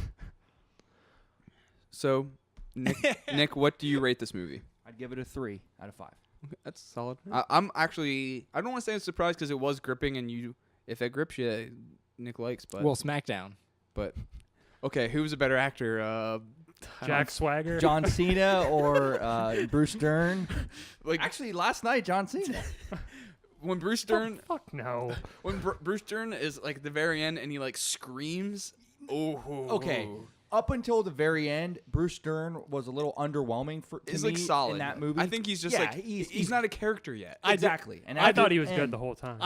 so Nick, what do you rate this movie? I'd give it a 3 out of 5. That's solid. I'm actually, I don't want to say I'm surprised because it was gripping, and if it grips you, Nick likes. But Well, SmackDown. okay, who's a better actor, Jack Swagger. John Cena or Bruce Dern. Like Actually, last night, John Cena. when Bruce Dern, Fuck no. when Bruce Dern is like at the very end and he like screams. Oh. Okay. Up until the very end, Bruce Dern was a little underwhelming to He's me like solid in that movie. I think he's just he's not a character yet. Exactly. And I at thought the he was end- good the whole time.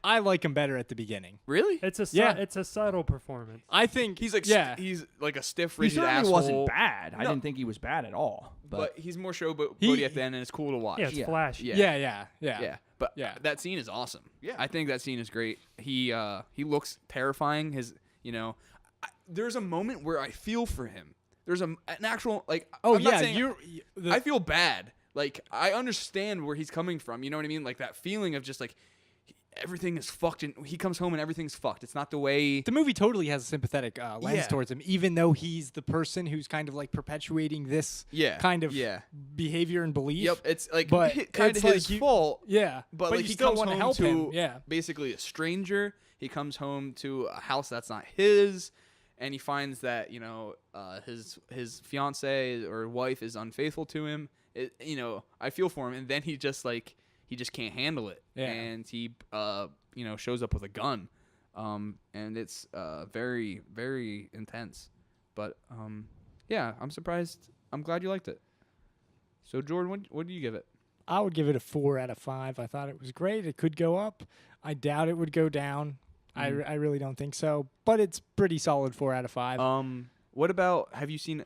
I like him better at the beginning. Really? It's a Yeah. it's a subtle performance. Uh, I think He's like yeah. he's like a stiff, He rigid certainly asshole. wasn't bad. I No. didn't think he was bad at all. But he's more showboaty He- at the end, and it's cool to watch. Yeah, it's Yeah. flashy. Yeah. Yeah. But Yeah. that scene is awesome. Yeah. I think that scene is great. He looks terrifying. There's a moment where I feel for him. There's an actual like. Oh I'm not yeah, saying- the, I feel bad. Like I understand where he's coming from. You know what I mean? Like that feeling of just like everything is fucked, and he comes home and everything's fucked. It's not the way. the movie totally has a sympathetic lens Yeah. towards him, even though he's the person who's kind of like perpetuating this Yeah. kind of Yeah. behavior and belief. Yep. It's like But kind it's of like his you- fault. Yeah, But like you he still comes want to home help to him. Yeah, basically a stranger. He comes home to a house that's not his, and he finds that his fiance or wife is unfaithful to him. I feel for him, and then he just can't handle it, Yeah. and he shows up with a gun, and it's very very intense. But yeah, I'm surprised. I'm glad you liked it. So Jordan, what do you give it? I would give it a 4 out of 5. I thought it was great. It could go up. I doubt it would go down. I really don't think so. But it's pretty solid 4 out of 5. What about, have you seen,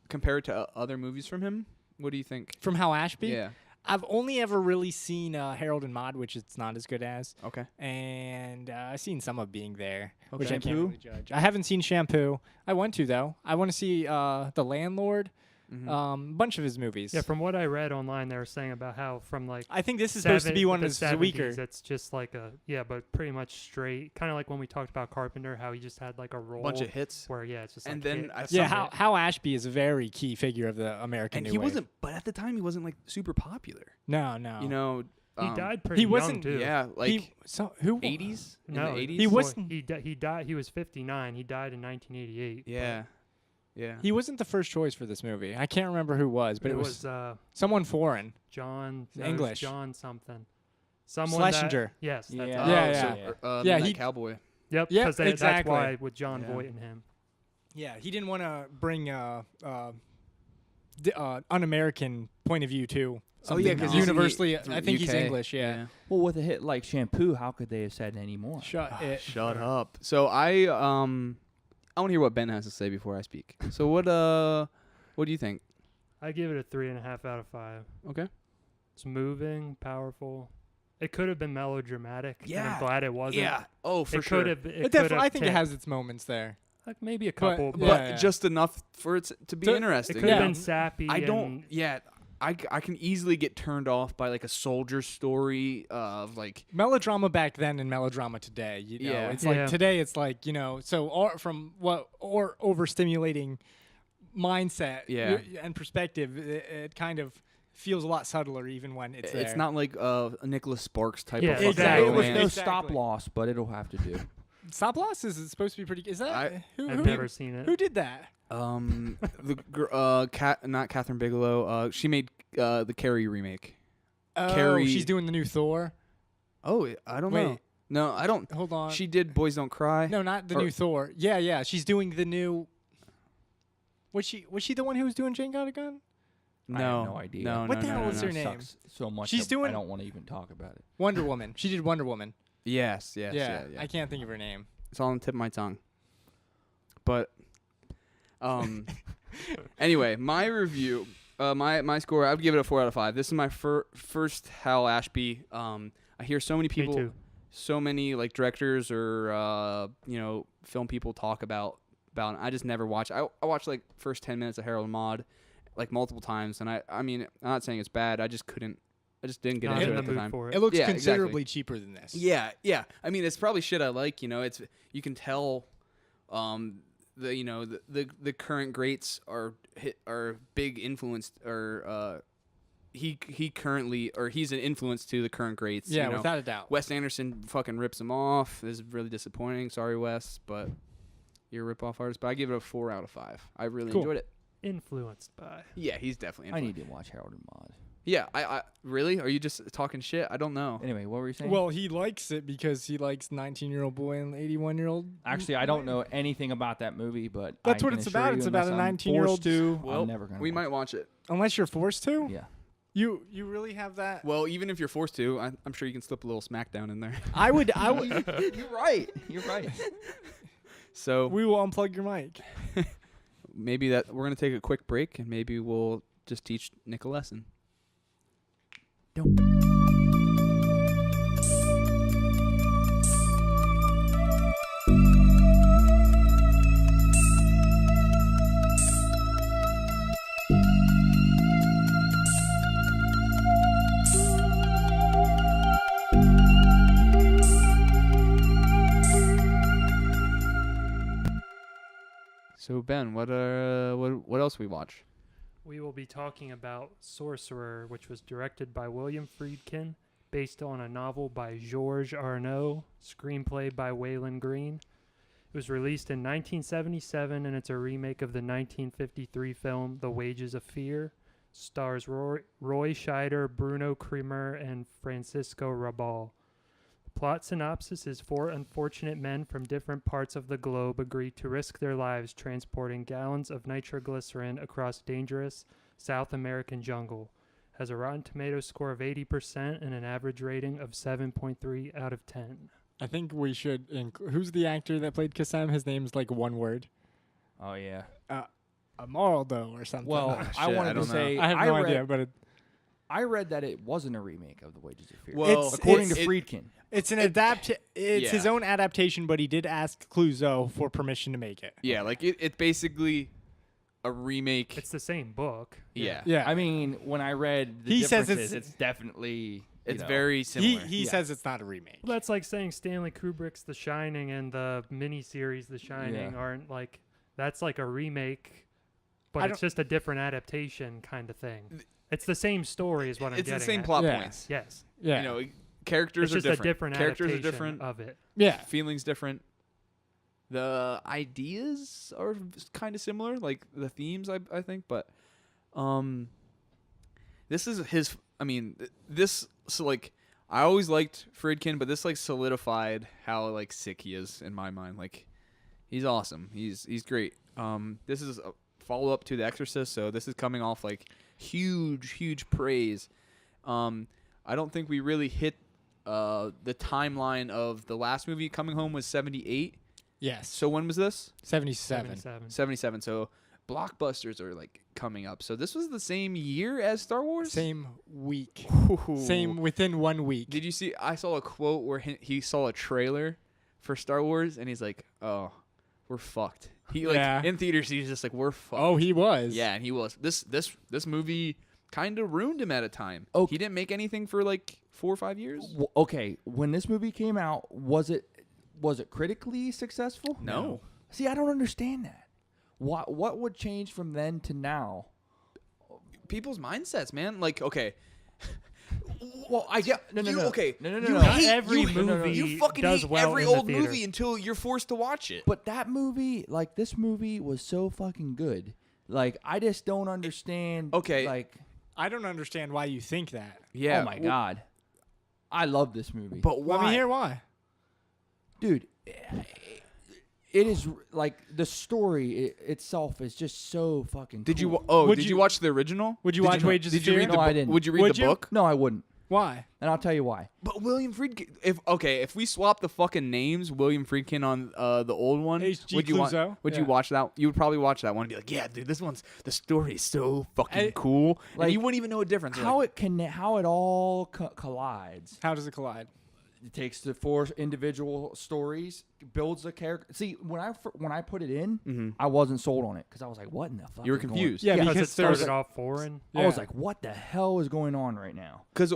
compared to other movies from him? What do you think? From Hal Ashby? Yeah. I've only ever really seen Harold and Maude, which it's not as good as. Okay. And I've seen some of Being There, Okay. which I can't Shampoo? really judge. I haven't seen Shampoo. I want to, though. I want to see The Landlord, Mhm. a bunch of his movies. Yeah, from what I read online, they were saying about how from like I think this is supposed to be one the of his 70s, weaker. It's just like but pretty much straight, kind of like when we talked about Carpenter, how he just had like a role Bunch of hits. where it's just And like then hit. I Yeah, saw Hal Ashby is a very key figure of the American and New he Wave. wasn't, but at the time he wasn't like super popular. No. he died pretty young wasn't- too. Yeah, like Who 80s? In No, the 80s? he wasn't. He died. He was 59. He died in 1988. but Yeah. Yeah. He wasn't the first choice for this movie. I can't remember who was, but it it was was someone foreign. John It's English. John something. Someone Schlesinger. Yes. That's Yeah. Oh, Yeah, so, yeah. yeah, Yeah, he he- Cowboy. Yep. Yep, Because exactly. that's why with John Yeah. Voight and him. Yeah, he didn't want to bring un-American point of view too. Oh, yeah, 'cause he's in the- universally, through I think he's UK. English. Yeah. Well, with a hit like Shampoo, how could they have said any more? Shut it. Shut up. So I want to hear what Ben has to say before I speak. So what do you think? I give it a 3.5 out of 5. Okay. It's moving, powerful. It could have been melodramatic. And Yeah. I'm glad it wasn't. Yeah. Oh, for it sure. could have. I think it has its moments there. like maybe a But- couple, but- but, But Yeah. just enough for it to be To- it interesting. could have Yeah. been sappy. I don't. and- Yeah. I can easily get turned off by like a soldier story of like. Melodrama back then and melodrama today. Yeah. It's Yeah. like today. It's like from overstimulating mindset Yeah. and perspective. It kind of feels a lot subtler even when it's there. It's not like a Nicholas Sparks type Yeah, of fucking exactly. It was no romance. Exactly. stop loss, but it'll have to do. Stop Loss is supposed to be pretty. Is that I- I've never seen it. who did that? Not Catherine Bigelow. She made the Carrie remake. Oh, Carrie- she's doing the new Thor. Oh, I don't know. Wait. No, I don't. Hold on. She did Boys Don't Cry. No, not the Or- new Thor. Yeah. She's doing the new. Was she the one who was doing Jane Got a Gun? I have no idea. No, What no, the no, hell no, is no. her name? Sucks so much. She's that I doing- don't want to even talk about it. Wonder Woman. She did Wonder Woman. Yes. Yeah. I can't think of her name. It's all on the tip of my tongue. But, anyway, my review, my score, I would give it a 4 out of 5. This is my first Hal Ashby. I hear so many people, too. so many like directors or film people talk about it. I just never watch. I watched like first 10 minutes of Harold and Maude like multiple times, and I mean, I'm not saying it's bad. I just didn't get Not into in it the at the mood time. for It it. looks Yeah, considerably cheaper than this. Yeah. I mean, it's probably shit I like. It's you can tell, the current greats are big influence or he's an influence to the current greats. Yeah, without a doubt. Wes Anderson fucking rips him off. This is really disappointing. Sorry, Wes, but you're a rip-off artist. But I give it a 4 out of 5. I really Cool. enjoyed it. influenced by. Yeah, he's definitely. I need to watch Harold and Maude. Yeah, I really? Are you just talking shit? I don't know. Anyway, what were you saying? Well, he likes it because he likes 19-year-old boy and 81-year-old. Actually, I don't know anything about that movie, but That's I what can it's assure about. you It's about a unless I'm 19-year-old. forced to, Well, I'm never gonna. we watch might watch it. Unless you're forced to. it. Yeah. You really have that? Well, even if you're forced to, I'm sure you can slip a little SmackDown in there. I would. You're right. You're right. So We will unplug your mic. maybe that we're gonna take a quick break, and maybe we'll just teach Nick a lesson. So Ben, what else we watch? We will be talking about Sorcerer, which was directed by William Friedkin, based on a novel by Georges Arnaud, screenplay by Waylon Green. It was released in 1977, and it's a remake of the 1953 film The Wages of Fear. Stars Roy Scheider, Bruno Cremer, and Francisco Rabal. The plot synopsis is 4 unfortunate men from different parts of the globe agree to risk their lives transporting gallons of nitroglycerin across dangerous South American jungle. Has a Rotten Tomatoes score of 80% and an average rating of 7.3 out of 10. I think we should. Who's the actor that played Kassem? His name's like one word. Oh yeah. Amaraldo or something. Well, shit, I wanted I to don't know. say I have no read, idea, but I read that it wasn't a remake of The Wages of Fear. Well, according to it- Friedkin. it's an It's his yeah. own adaptation, but he did ask Clouseau for permission to make it. Yeah, like it's basically a remake. It's the same book. yeah. Yeah, I mean, when I read the He says differences, it's- it's definitely It's know, very he similar. Yeah. says it's not a remake. Well, that's like saying Stanley Kubrick's The Shining and the miniseries The Shining Yeah. aren't like, that's like a remake, I but it's just a different adaptation kind of thing. It's the same story is what I'm It's getting the same at. plot Yeah. points. Yes. Yeah, You know, characters It's are just different. a different Characters are adaptation different. of it. yeah. Feelings different. The ideas are kind of similar, like the themes, I think, but this is his. I mean, this so like I always liked Friedkin, but this like solidified how like sick he is in my mind. Like he's awesome. He's great. This is a follow up to The Exorcist, so this is coming off like huge praise. I don't think we really hit the timeline of the last movie. Coming Home was 78. Yes. So when was this? 77. 77. So blockbusters are like coming up. So this was the same year as Star Wars? Same week. Ooh. Same within 1 week. Did you see? I saw a quote where he saw a trailer for Star Wars and he's like, "Oh, we're fucked." He like Yeah. in theaters he's just like, "We're fucked." Oh, he was. Yeah, and he was. This movie kind of ruined him at a time. Oh. He didn't make anything for like 4 or 5 years. Okay, when this movie came out, was it critically successful? No. See, I don't understand that. What would change from then to now? People's mindsets, man. Like, okay. Well, I get no. Okay. No. You Not hate- every you- movie You fucking does hate well every in the old theater. movie until you're forced to watch it. But that movie, like this movie, was so fucking good. Like I just don't understand. Okay. Like, I don't understand why you think that. Yeah. oh my god, I love this movie. But why? Let me hear why. Dude, it is like the story itself is just so fucking. Did you? cool. Oh, Would did you- you watch the original? would you Did watch Wages Did of you Fear? read the No, I book? didn't. Would you read Would the you? book? No, I wouldn't, Why? and I'll tell you why. But William Friedkin. If we swap the fucking names, William Friedkin on the old one, H.G. would you Clouseau? Would Yeah. you watch that? You would probably watch that one and be like, yeah, dude, this one's the story is so fucking cool, and like, you wouldn't even know a difference. You're How like, how it all collides. How does it collide? It takes the 4 individual stories, builds a character. See, when I put it in, I wasn't sold on it because I was like, "What in the fuck?" you were is going-" confused. Yeah, Because it because there's started off foreign. I was Yeah. like, "What the hell is going on right now?" Because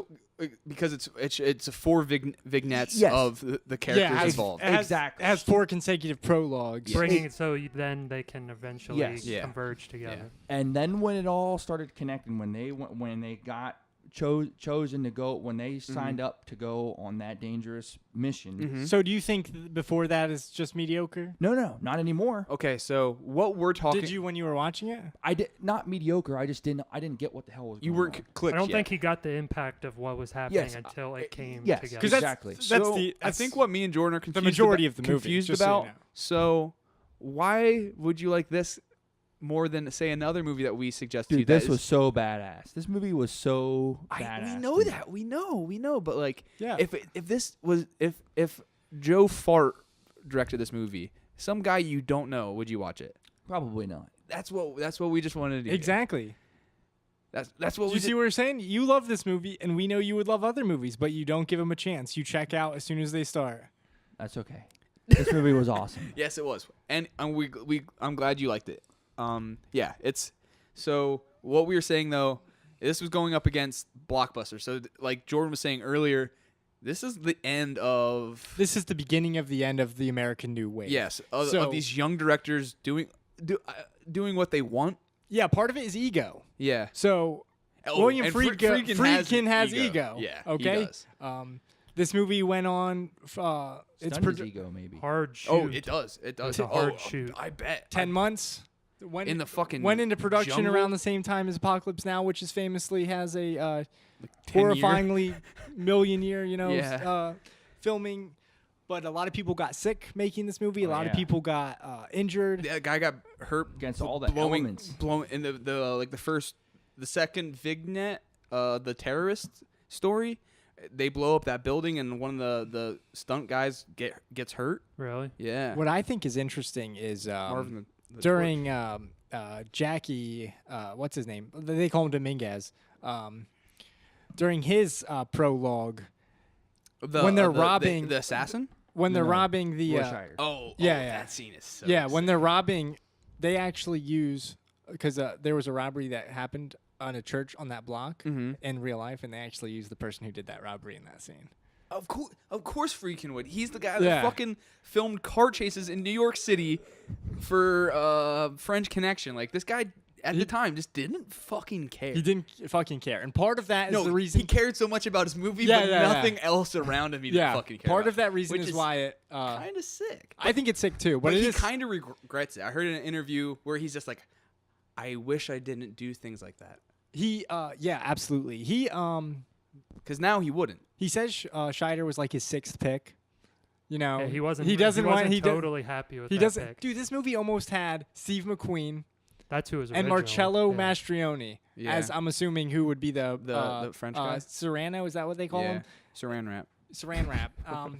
it's 4 vignettes Yes. of the characters yeah, involved. It has, Exactly. It has 4 consecutive prologues. Bringing it so then they can eventually Yes. Yeah. converge together. And then when it all started connecting, when they got chosen to go when they signed up to go on that dangerous mission. So do you think before that is just mediocre? No, not anymore. Okay, so what we're talking. Did you when you were watching it? I did not mediocre. I didn't get what the hell was You going weren't on. clicked I don't yet. think he got the impact of what was happening Yes, until it came yes, together. 'Cause that's- exactly. So I think what me and Jordan are confused majority about, of the movie, confused just so you about. know. So why would you like this more than say another movie that we suggest to you? Dude, that this is- was so badass. This movie was so we badass. know to me. that. We know. But like, Yeah. if this was if Joe Fart directed this movie, some guy you don't know, would you watch it? Probably not. That's what we just wanted to do. Exactly. That's what Do we you see what we're saying? You love this movie, and we know you would love other movies, but you don't give them a chance. You check out as soon as they start. That's okay. This movie was awesome. Yes, it was, and I'm glad you liked it. Yeah, it's so what we were saying though. This was going up against Blockbuster. So like Jordan was saying earlier, this is the end of This is the beginning of the end of the American New Wave. yes of So- these young directors doing what they want. Yeah, part of it is ego. Yeah, So Oh, William and Friedkin has ego. Yeah, Okay. he does. This movie went on. It's Stunned his ego, maybe. Hard shoot. Oh, it does. It does. It's a hard shoot. I bet 10 months. Went in the fucking went into production jungle? around the same time as Apocalypse Now, which is famously has a 10 year. horrifyingly million year, Yeah. filming. But a lot of people got sick making this movie. A Oh, lot of yeah. people got injured. That guy got hurt Against all the blowing elements. in the second vignette, the terrorist story. They blow up that building and one of the stunt guys gets hurt. Really? Yeah, What I think is interesting is Marvin the during Jackie, what's his name? They call him Dominguez. During his prologue, when they're robbing- the assassin. when they're No, robbing the Wilshire. Yeah. that scene is so yeah, when sick. they're robbing, they actually use because there was a robbery that happened on a church on that block Mhm. in real life, and they actually used the person who did that robbery in that scene. Of course, Friedkin would. He's the guy Yeah. that fucking filmed car chases in New York City for French Connection. Like this guy at the time just didn't fucking care. He didn't fucking care, and part of that is No, the reason. he cared so much about his movie, Yeah, but yeah, yeah. nothing else around him he yeah, didn't fucking care part about. of that reason Which is why it. kind of sick. I think it's sick too, but But it he is kind of regrets it. I heard in an interview where he's just like, I wish I didn't do things like that. he. Yeah, absolutely. He Because now he wouldn't. he says Scheider was like his sixth pick. You know, Yeah, he wasn't. He doesn't want. wasn't He do- totally happy with He that doesn't. pick. Dude, this movie almost had Steve McQueen That's who was and original. Marcello Yeah. Mastroianni, Yeah. as I'm assuming who would be the French guy? Serrano, is that what they call Yeah. him? Saran wrap. Saran wrap.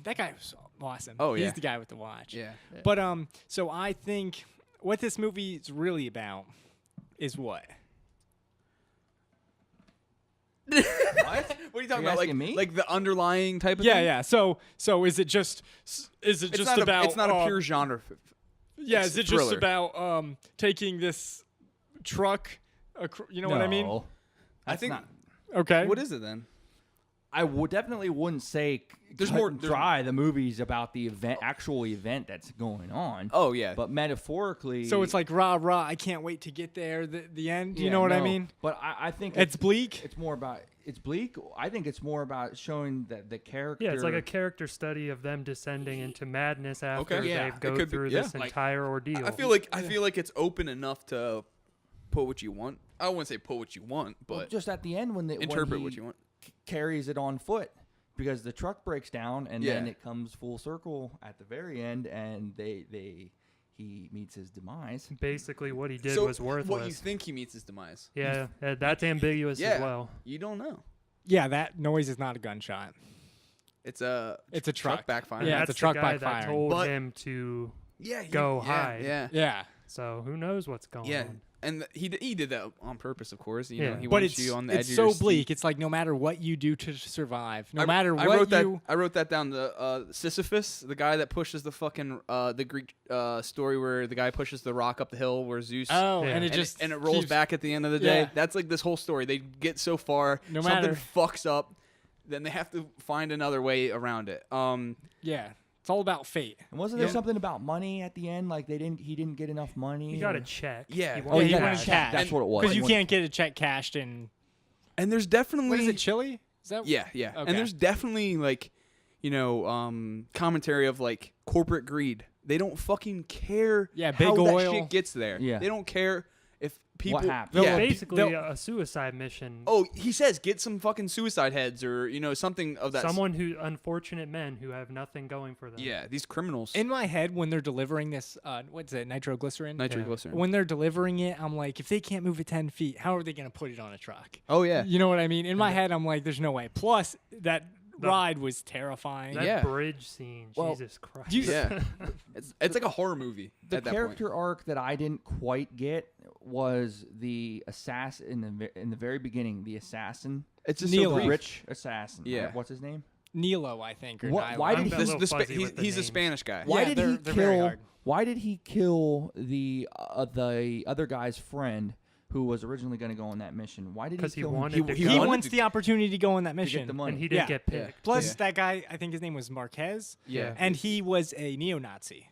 That guy was awesome. Oh, yeah. He's the guy with the watch. Yeah. But so I think what this movie is really about is what? What? What are you talking you about? Like asking me? like the underlying type of Yeah, thing? yeah. So is it just It's not about it's not a pure genre. yeah? it's Is it thriller. just about taking this truck? You know what I mean? No, I that's think. not- Okay. What is it then? I would definitely wouldn't say There's cut more- and there's- dry the movies about the actual event that's going on. Oh yeah. But metaphorically, So it's like rah rah. I can't wait to get there. The end. You yeah, know what I no. mean? But I think It's bleak. It's more about it's bleak. I think it's more about showing that the character. Yeah, it's like a character study of them descending into madness after Okay. Yeah, they've it go could be- through yeah. this Like, entire ordeal. I feel like it's open enough to put what you want. I wouldn't say put what you want, Well, but just at the end when interpret he what you want. carries it on foot because the truck breaks down and then Yeah. it comes full circle at the very end and he meets his demise. Basically, what he did So was worthless. what you think he meets his demise? Yeah, that's ambiguous Yeah. as well. You don't know. Yeah, that noise is not a gunshot. It's a truck. backfire. Yeah, That's it's a truck the guy backfiring. that told But- him to. Yeah. Go hide. Yeah. Yeah. So who knows what's going Yeah. on? And he did that on purpose, of course. You know, Yeah. he But wants you on the edge it's of so your seat. bleak. It's like no matter what you do to survive, no matter I what wrote that. you. I wrote that down. The Sisyphus, the guy that pushes the fucking the Greek story where the guy pushes the rock up the hill where Zeus. Oh, Yeah. and it and just it rolls keeps- back at the end of the day. Yeah. That's like this whole story. They get so far, No something matter- fucks up, then they have to find another way around it. Yeah, it's all about fate. And wasn't there Yeah. something about money at the end? Like he didn't get enough money. He got or- a check. Yeah. He Oh, wanted he yeah, wanted cash. cash. That's what it was. Because He you wanted- can't get a check cashed in And there's definitely What is it, Chile? Is that? Yeah. Okay. And there's definitely like, commentary of like corporate greed. They don't fucking care Yeah, how big that oil. shit gets there. Yeah. They don't care if people What happened? Yeah. Basically, a suicide mission. Oh, he says get some fucking suicide heads or something of that. Unfortunate men who have nothing going for them. Yeah, these criminals. In my head, when they're delivering this, what's it, nitroglycerin? Nitroglycerin. When they're delivering it, I'm like, if they can't move it 10 feet, how are they going to put it on a truck? Oh yeah. You know what I mean? In my head, I'm like, there's no way. Plus, that ride was terrifying. That Yeah. bridge scene, Well, Jesus Christ. Yeah. it's like a horror movie The at that character point. arc that I didn't quite get was the assassin in the very beginning. The assassin, It's just Nilo. so brief. rich assassin. Yeah. What's his name? Nilo, I think. Or Why Nilo. did I'm he- a This, little the Spa- fuzzy he's with the he's a names. Spanish guy. Why Yeah, did they're he very kill? hard. Why did he kill the other guy's friend who was originally going to go on that mission? Why did he 'Cause he kill him? wanted to He go. He wanted wants to- the opportunity to go on that to mission. get the money? And he didn't Yeah. get picked. Plus, Yeah. that guy, I think his name was Marquez. Yeah. And he was a neo-Nazi.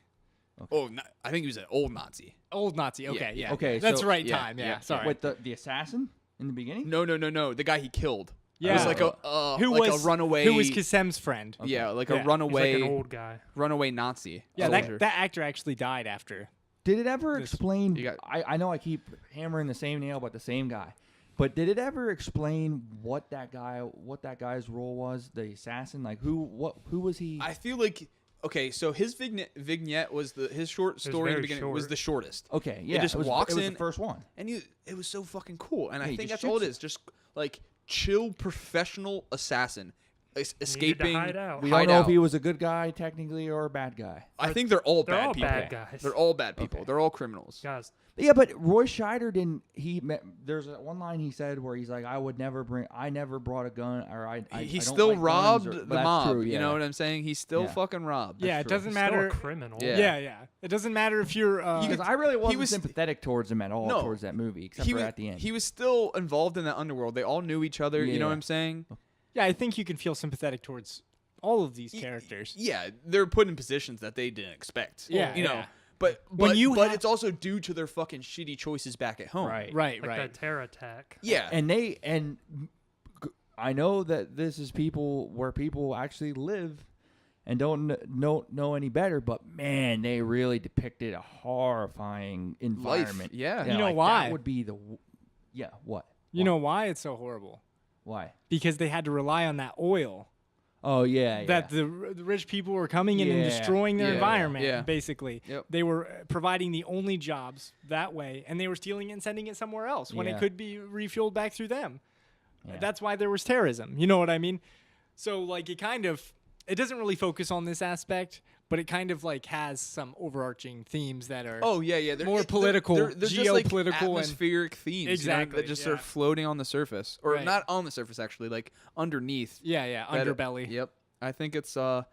Oh, I think he was an old Nazi. Old Nazi. Okay, Yeah. yeah. Okay, That's so- right yeah, time. Yeah, yeah. sorry. With the assassin in the beginning? No. The guy he killed. Yeah. It was like who like was a runaway. Who was Kasem's friend? Yeah, like Yeah. a He's He's runaway like an old guy. runaway Nazi. Yeah, soldier. that actor actually died after. Did it ever This- explain? You got- I know I keep hammering the same nail, but the same guy. But did it ever explain what that guy's role was? The assassin, like who was he? I feel like so his vignette was his short story in the very beginning was short. the shortest. Okay, yeah, just it was, walks it was in- the first one. And it was so fucking cool. And I Yeah, he think just that's all it shoots is. Just like chill professional assassin Needed to escaping. hide out. We hide don't know out. if he was a good guy technically or a bad guy. I think they're all They're bad all people. bad guys. They're all bad people. Okay. They're all criminals. Guys, Yeah, but Roy Scheider didn't. There's one line he said where he's like, I never brought a gun, or I He don't still like guns," robbed or- the but that's mob. true, You yeah. know what I'm saying? He still Yeah. fucking robbed. Yeah, it true. doesn't he's matter. still a criminal. Yeah. Yeah. It doesn't matter if you're. Because I really wasn't was- sympathetic towards him at all No. towards that movie, except He for was, at the end. he was still involved in that underworld. They all knew each other. You know Yeah. what I'm saying? yeah, I think you can feel sympathetic towards all of these Y- characters. Yeah, they're put in positions that they didn't expect. Yeah, you know. yeah. But When you but have- it's also due to their fucking shitty choices back at home. Right. Right, Like right. that terror attack. Yeah. I know that this is where people actually live and don't know any better, but man, they really depicted a horrifying environment. Yeah. You know like, why? That would be what? You know why it's so horrible? Why? Because they had to rely on that oil Oh yeah, that yeah. the rich people were coming in and Yeah. destroying their Yeah. environment, Yeah. basically. Yep. They were providing the only jobs that way, and they were stealing it and sending it somewhere else when it Yeah. could be refueled back through them. Yeah. That's why there was terrorism. You know what I mean? So, like, it doesn't really focus on this aspect, but it kind of, like, has some overarching themes that are... Oh yeah. They're More political, they're just like geopolitical and- atmospheric themes. Exactly, that just yeah. are floating on the surface, or Right. not on the surface actually, like underneath. Yeah, that- underbelly. Yep. I think it's awesome.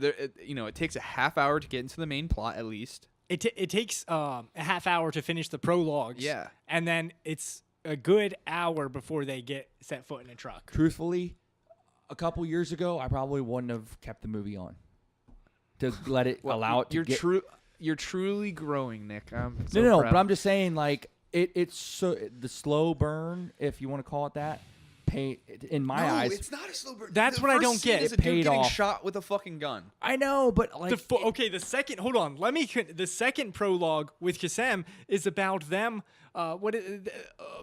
It takes a half hour to get into the main plot at least. It takes a half hour to finish the prologues. Yeah. And then it's a good hour before they get set foot in a truck. Truthfully, a couple years ago, I probably wouldn't have kept the movie on to let it allow it to You're get. You're truly growing, Nick. I'm so No, proud. but I'm just saying, like it's so the slow burn, if you want to call it that. In my eyes, it's not a slow burn. That's The what I first don't scene get. Is It a dude paid getting off. shot with a fucking gun. I know, but like The second, hold on, the second prologue with Kasem is about them,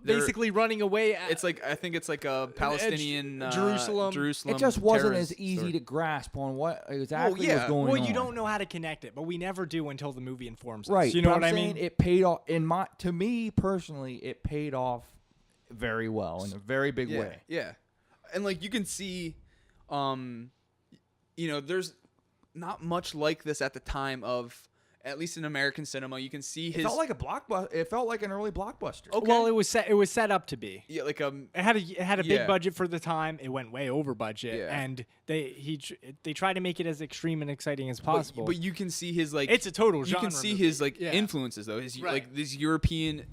basically running away. It's like I think it's like a Palestinian Jerusalem. it just wasn't as terrorist easy story. to grasp on what exactly yeah. was going well, on. you don't know how to connect it, but we never do until the movie informs us. right? You know but what I'm I saying mean? It paid off to me personally. It paid off very well in a very big Yeah, way. yeah, and like you can see, there's not much like this at the time of. At least in American cinema, you can see his. It felt like a blockbuster. It felt like an early blockbuster. Okay. Well, it was set up to be. yeah, like It had a Yeah. big budget for the time. It went way over budget, Yeah. and they try to make it as extreme and exciting as possible. But you can see his like. It's a total You genre can see movie. his like Yeah. influences though. His Right. like these European,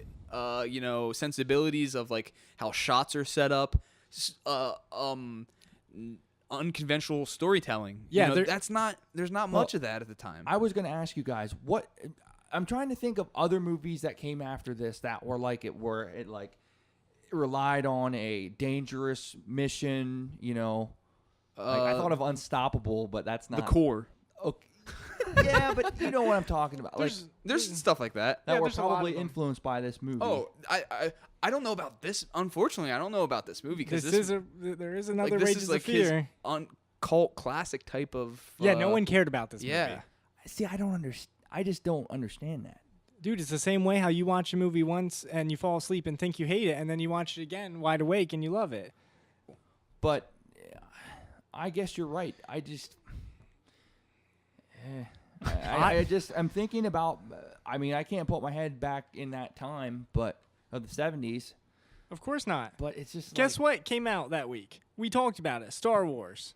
sensibilities of like how shots are set up, unconventional storytelling. Yeah, You know, there's not much of that at the time. I was going to ask you guys what I'm trying to think of other movies that came after this that were like relied on a dangerous mission. I thought of Unstoppable, but that's not The Core. Okay. Yeah, but you know what I'm talking about. There's stuff like that. That were there's a lot of probably them. influenced by this movie. Oh, I don't know about this. Unfortunately, I don't know about this movie because There is another this Rages is like of Fear. his cult classic type of. Yeah, no one cared about this Yeah. movie. See, I don't understand. I just don't understand that. Dude, it's the same way how you watch a movie once and you fall asleep and think you hate it, and then you watch it again wide awake and you love it. But I guess you're right. I just. I'm thinking about. I mean, I can't put my head back in that time, but of the 70s. Of course not. But it's just. Guess what came out that week? We talked about it. Star Wars.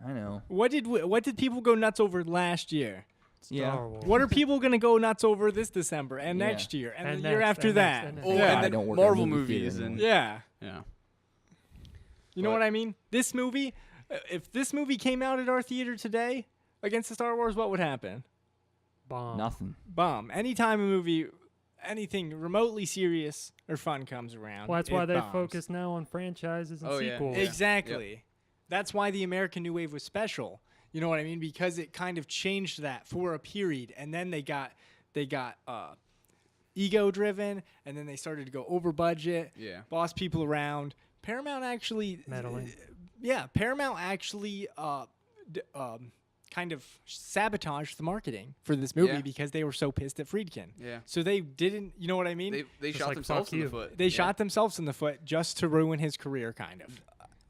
I know. What did people go nuts over last year? Yeah. Star Wars. What are people going to go nuts over this December and Yeah. next year and, And the year next, after and that? next, and Oh, next. Yeah. and I then don't work at a Marvel movie theater movies and anymore. Yeah. yeah. You know But- what I mean? This movie, if this movie came out at our theater today against the Star Wars, what would happen? Bomb. Nothing. Bomb. Anytime a movie, anything remotely serious or fun comes around. Well, that's it why they bombs. focus now on franchises and Oh, yeah. sequels. Exactly. That's why the American New Wave was special. You know what I mean? Because it kind of changed that for a period, and then they got ego driven, and then they started to go over budget, Yeah. boss people around. Paramount actually, Meddling. Paramount actually kind of sabotaged the marketing for this movie Yeah. because they were so pissed at Friedkin. Yeah. So they didn't, you know what I mean? They Just shot like, themselves fuck in the you. foot. They Yeah. shot themselves in the foot just to ruin his career, kind of.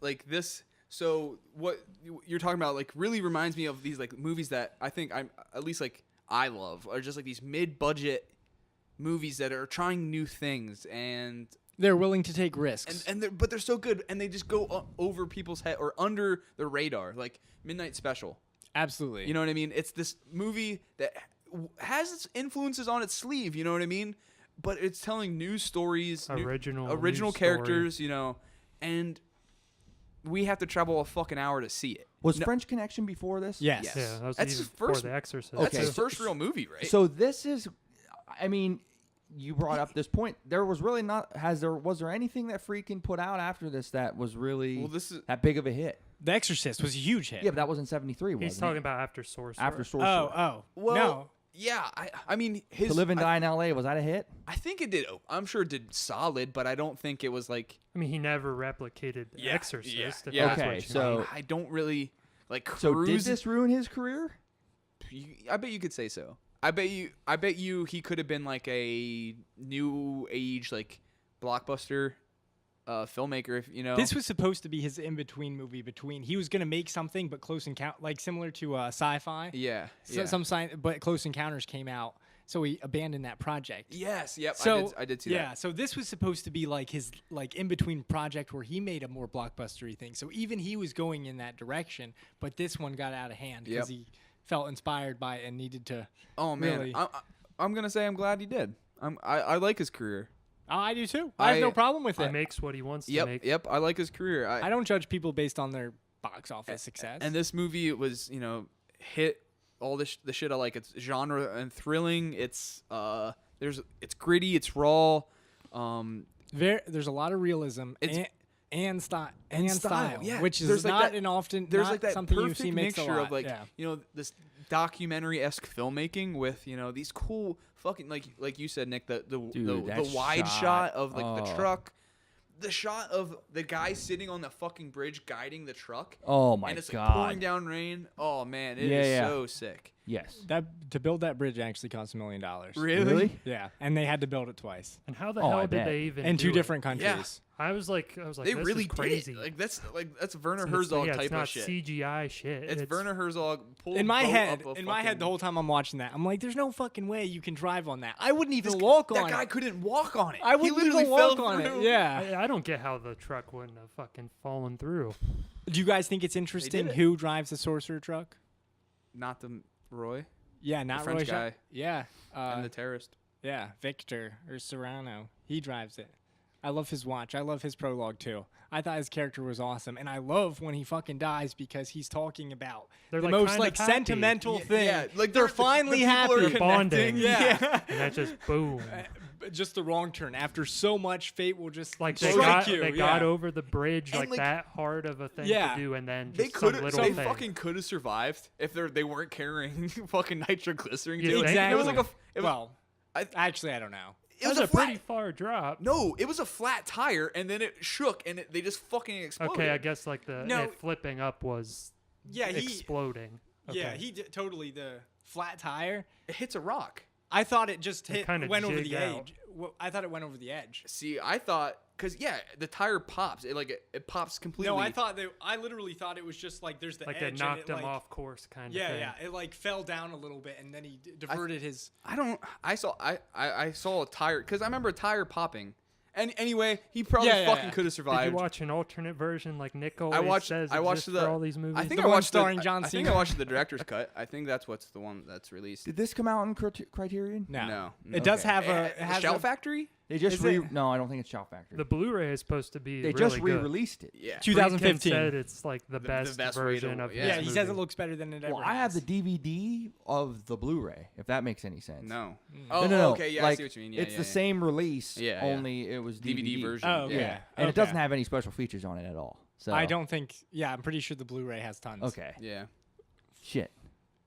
Like this. So what you're talking about like really reminds me of these like movies that I think I'm at least like I love are just like these mid-budget movies that are trying new things and They're willing to take risks. but they're so good and they just go over people's head or under the radar like Midnight Special. Absolutely. You know what I mean? It's this movie that has its influences on its sleeve, you know what I mean? But it's telling new stories, Original original news story. characters, you know, and we have to travel a fucking hour to see it. Was No- French Connection before this? Yes. Yeah, that was That's even his before first- The Exorcist. That's Okay, his so- first real movie, right? So this is, I mean, you brought up this point. There was really not. Was there anything that Friedkin put out after this that was really Well, this is that big of a hit? The Exorcist was a huge hit. Yeah, but that was in '73. He's wasn't talking it? about after Sorcerer. After Sorcerer. Oh. well, No. yeah. I mean, his To Live and I, Die in L.A. was that a hit? I think it did. I'm sure it did solid, but I don't think it was like. I mean, he never replicated The Yeah, Exorcist. yeah, if yeah. that's Okay, what you so- mean. I don't really like. So Cruise. did this ruin his career? I bet you could say so. I bet you he could have been like a new age like blockbuster filmmaker if you know. This was supposed to be his in-between movie. He was going to make something, but Close Encounter, like similar to sci-fi. yeah. So, Yeah. but Close Encounters came out, so he abandoned that project. Yes. Yep. So I did see yeah, that. so this was supposed to be like his like in-between project where he made a more blockbustery thing. So even he was going in that direction, but this one got out of hand because Yep. he felt inspired by it and needed to. Oh man, Really? I'm gonna say I'm glad he did. I like his career. Oh, I do too. I have no problem with He it. makes what he wants to Yep. make. Yep. I like his career. I don't judge people based on their box office success. And this movie was hit all the shit I like. It's genre and thrilling. It's it's gritty. It's raw. There's a lot of realism It's- and style, yeah. which is There's like not that- an often There's not like that something you perfect see mixed a mixture lot. of like yeah. this documentary-esque filmmaking with these cool fucking like you said, Nick, the Dude, that wide shot. shot of like the Oh. truck, the shot of the guy sitting on the fucking bridge guiding the truck. Oh my and it's like God! pouring down rain. Oh man, it is Yeah. so sick. Yes. That to build that bridge actually cost $1 million. Really? Yeah, and they had to build it twice And how the Oh, I hell did bet. they even in do two it? different countries. I was like, They this really is crazy. did it. That's Werner It's- Herzog yeah, type it's not of shit. CGI shit. It's Werner Herzog pulled In my boat head, up a the fucking- whole time I'm watching that, I'm like, "There's no fucking way you can drive on that. I wouldn't even walk on That guy it. couldn't walk on it. I He wouldn't literally even walk fell on through. it. Yeah. I don't get how the truck wouldn't have fucking fallen through. Do you guys think it's interesting it. who drives the Sorcerer truck? Not the Roy Yeah, not French Roy Scha- guy. Yeah, and the terrorist. yeah, Victor or Serrano. He drives it. I love his watch. I love his prologue too. I thought his character was awesome, and I love when he fucking dies because he's talking about They're, the like, most kind like of happy. they'll thing. Yeah, like they're the finally people are happy. They're bonding. Yeah. And that just boom. just the wrong turn. After so much, fate will just Like strike you. they got over the bridge And, like that hard of a thing Yeah. to do, and then They just some could little they thing. fucking could have survived if they weren't carrying fucking nitroglycerin. You too. think? It was like Well, I- actually, I don't know. it was That's a a pretty flat. far drop. No, it was a flat tire, and then it shook, and they just fucking exploded. Okay, I guess like No. it flipping up was Yeah, exploding. Okay. Yeah, he did, totally the flat tire. It hits a rock. I thought it just It kinda went over jigged the out. edge. Well, I thought it went over the edge. See, I thought because the tire pops. It pops completely. No, I literally thought it was just like there's the Like edge. it knocked and him off course, kind of. Yeah, thing. yeah. It like fell down a little bit, and then he diverted his. I saw a tire because I remember a tire popping. And anyway, he probably Yeah, fucking yeah. could have Did survived. you watch an alternate version like Nick always I watched says the exists for all these movies? I think The I one watched starring John I think I Cena? watched the director's cut. I think that's what's the one that's released. Did this come out in Criterion? No, No. it does Okay. have a. It The has Shout a Factory? They just Is it- No, I don't think it's Shout Factory. the Blu-ray is supposed to be They really just good. re-released it. Yeah. 2015. Friedkin said it's like the The best, best way version to- of yeah. Yeah, this he says it movie. looks better than it ever. Well, I have the has. DVD of the Blu-ray, if that makes any sense. No. Mm. Oh, no. okay. Yeah, like, I see what you mean. Yeah, it's yeah, the yeah. same release, Yeah, yeah. only it was DVD version. Oh, okay. Yeah, and it Okay. doesn't have any special features on it at all. So I don't think. Yeah, I'm pretty sure the Blu-ray has tons. Okay. Yeah. Shit.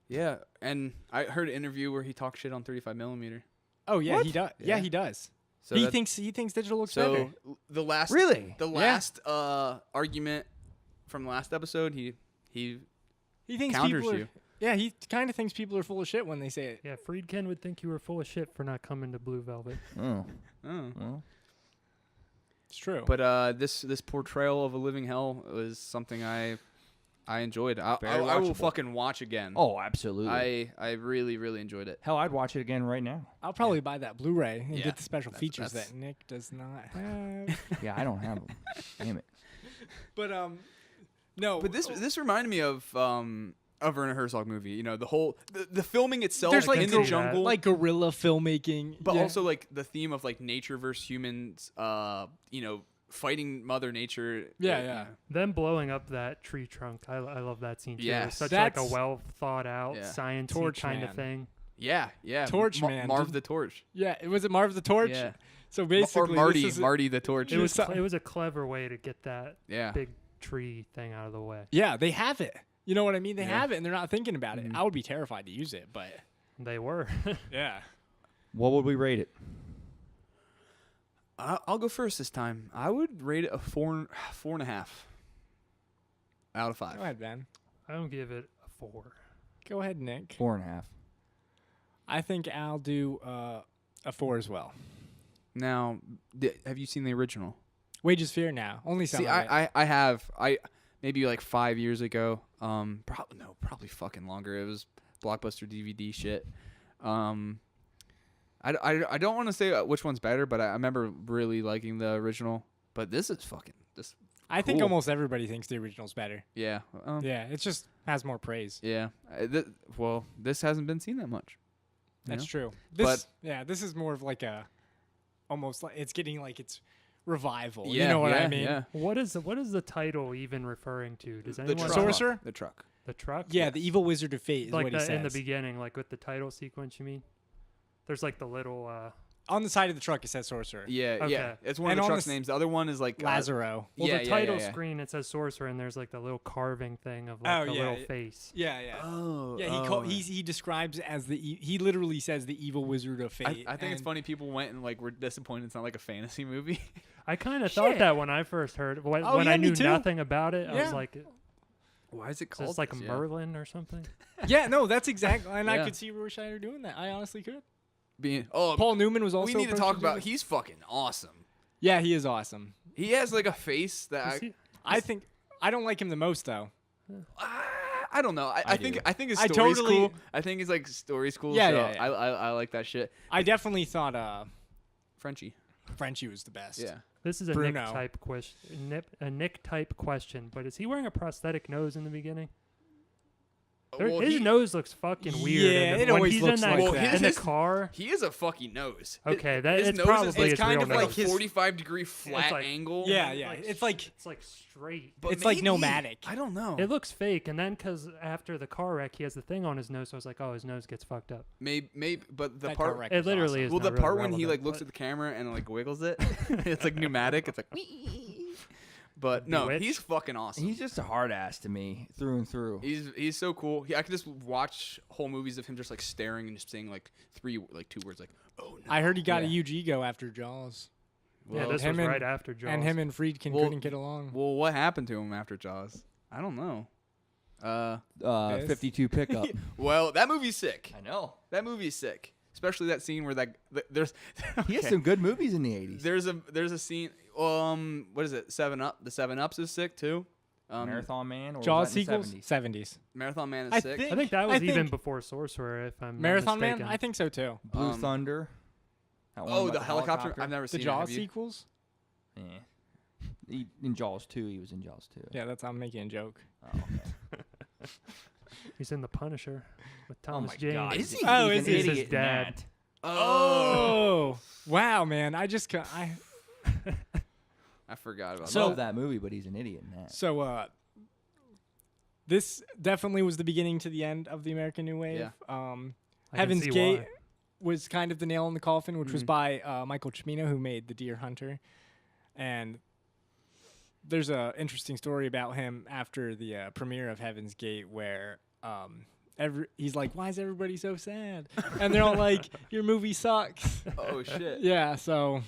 Yeah, and I heard an interview where he talked shit on 35 millimeter. Oh yeah, What? he does. Yeah. Yeah, he does. So he that's- thinks digital looks so better. the last Really? the Yeah. last argument from the last episode he He thinks counters people are. you. Yeah, he kind of thinks people are full of shit when they say it. Yeah, Friedkin would think you were full of shit for not coming to Blue Velvet. Oh. Oh. Well. It's true. But this portrayal of a living hell was something I enjoyed. I Very will watchable. fucking watch again. Oh, absolutely. I really really enjoyed it. Hell, I'd watch it again right now. I'll probably buy that Blu-ray and Yeah, get the special features that's- that Nick does not have. Yeah, I don't have them. Damn it. But no. But this reminded me of a Werner Herzog movie. You know, the filming itself There's, like, in the guerrilla- jungle, like guerrilla filmmaking, but yeah. also like the theme of like nature versus humans. Fighting Mother Nature. Yeah, you yeah. know. Them blowing up that tree trunk, I love that scene too. Yes. It's such like a That's- well thought out Yeah. science Torch kind Man. of thing. Yeah, yeah. Torch Man. Marv Did- the Torch. Yeah, was it Marv the Torch? Yeah. So Or basically, Marty, this is Marty the Torch. It was so- it was a clever way to get that Yeah. big tree thing out of the way. yeah, they have it. You know what I mean? They Yeah. have it, and they're not thinking about it. Mhm. I would be terrified to use it, but They were. yeah. What would we rate it? I'll go first this time. I would rate it a 4.5 out of 5. Go ahead, Ben. I don't give it a 4. Go ahead, Nick. 4.5. I think I'll do a 4 as well. Now, have you seen the original? Wages Fear now. Only some See, of it. I have. Maybe like 5 years ago. Probably fucking longer. It was Blockbuster DVD shit. I don't want to say which one's better, but I remember really liking the original. But this is fucking this. I think cool. almost everybody thinks the original's better. Yeah. Yeah, it just has more praise. Yeah. Well, this hasn't been seen that much. you That's know? true. This is more of like a almost like it's getting like it's revival. Yeah, you know what I yeah, mean? Yeah. What is the title even referring to? Does The anyone truck. Sorcerer? The truck. the truck? Yeah, the evil wizard of fate is like what he says. in the beginning, like with the title sequence. You mean? There's like the little On the side of the truck, it says sorcerer. Yeah, yeah. Okay. It's one And of the on truck's the names. The other one is like Lazaro. well, yeah, the yeah, title yeah. screen it says sorcerer, and there's like the little carving thing of like Oh, the yeah, little yeah. face. Yeah, yeah. Oh. Yeah, he describes as he literally says the evil wizard of fate. I think it's and- funny people went and like were disappointed it's not like a fantasy movie. I kind of thought Shit. that when I first heard it. When, Oh, when yeah, I I me knew too. nothing about it, I Yeah. was like, is Why is it called? this like this? Yeah. Merlin or something? Yeah, no, that's exactly. And I Yeah. could see Roy Scheider doing that. I honestly could. Paul Newman was also. we need to approached talk do about. it. He's fucking awesome. Yeah, he is awesome. He has like a face Is that he- I think I don't like him the most though. I don't know. I do. think his I story's totally- cool. I think his like story's cool. Yeah, so yeah, yeah. I like that shit. I definitely thought Frenchie. Frenchie was the best. Yeah. This is a Bruno. Nick type question. A Nick type question, but is he wearing a prosthetic nose in the beginning? His nose looks fucking weird. Yeah, and it when always he's looks in that, like that. in the car. He is a fucky nose. Okay, that his it's nose probably is his kind real of like like nose. his- 45-degree flat like- angle. Yeah, yeah. It's like it's like straight. But it's like maybe. nomadic. I don't know. It looks fake, and then because after the car wreck, he has the thing on his nose, so I was like, oh, his nose gets fucked up. Maybe, but the that part. car wreck It was literally awesome. is. Well, the not really part when he relevant, like looks but- at the camera and like wiggles it, it's like pneumatic. It's like. But no, Bewitched. he's fucking awesome. He's just a hard ass to me through and through. He's so cool. I could just watch whole movies of him just like staring and just saying like two words like, oh no. I heard he got a Yeah. huge ego after Jaws. Yeah, Well, this him was and- right after Jaws. And him and Friedkin Well- couldn't get along. Well, what happened to him after Jaws? I don't know. Yes. 52 pickup. Well, that movie's sick. I know. That movie's sick. Especially that scene where there's He has okay. some good movies in the 80s. There's a scene. What is it? 7 Up. The 7 Ups is sick too. Marathon Man or Jaws was that in the sequels? 70s? 70s. Marathon Man is I sick. think- I think that was I even think- before Sorcerer, if I'm Marathon not Man? mistaken. I think so too. Blue Thunder. That one Oh, about the helicopter. I've never The seen it. Jaws Have you? sequels? Yeah. In Jaws 2, he was in Jaws 2. Yeah, I'm making a joke. Oh, okay. He's in The Punisher with Oh Thomas my Jane. God. Is he? Oh, He's is an he? He's his idiot in dad. that. Oh, wow, man! I forgot about I So- love that movie, but he's an idiot in that. so this definitely was the beginning to the end of the American New Wave. Yeah. I can Heaven's see Gate why. was kind of the nail in the coffin, which was Mhm. by Michael Cimino, who made The Deer Hunter, and there's a interesting story about him after the premiere of Heaven's Gate, where he's like, "Why is everybody so sad?" And they're all like, "Your movie sucks." Oh shit. Yeah, so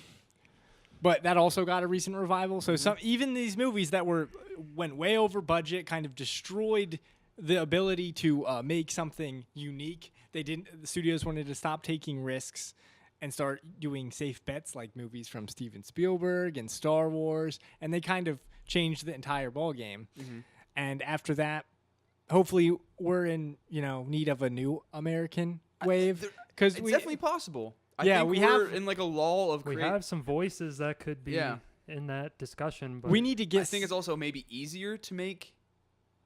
but that also got a recent revival. So even these movies that went way over budget kind of destroyed the ability to make something unique. The studios wanted to stop taking risks and start doing safe bets like movies from Steven Spielberg and Star Wars, and they kind of changed the entire ball game. Mhm. And after that, hopefully we're in, need of a new American wave, because It's definitely possible. I Yeah, think we we're have- in like a lull of We have some voices that could be Yeah. in that discussion, but we need to get I think it's also maybe easier to make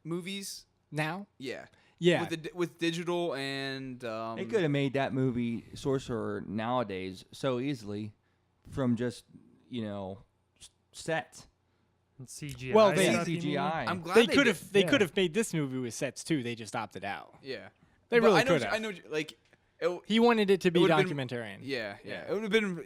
movies. now. Yeah. Yeah, With digital and They could have made that movie Sorcerer nowadays so easily from just, sets. and CGI. Well, they- stuff, you mean? CGI. I'm glad they could have. They yeah. could have made this movie with sets too. They just opted out. Yeah. They But really I know could what have. I know like it, He wanted it to be would've been- documentarian. yeah. Yeah. It would have been,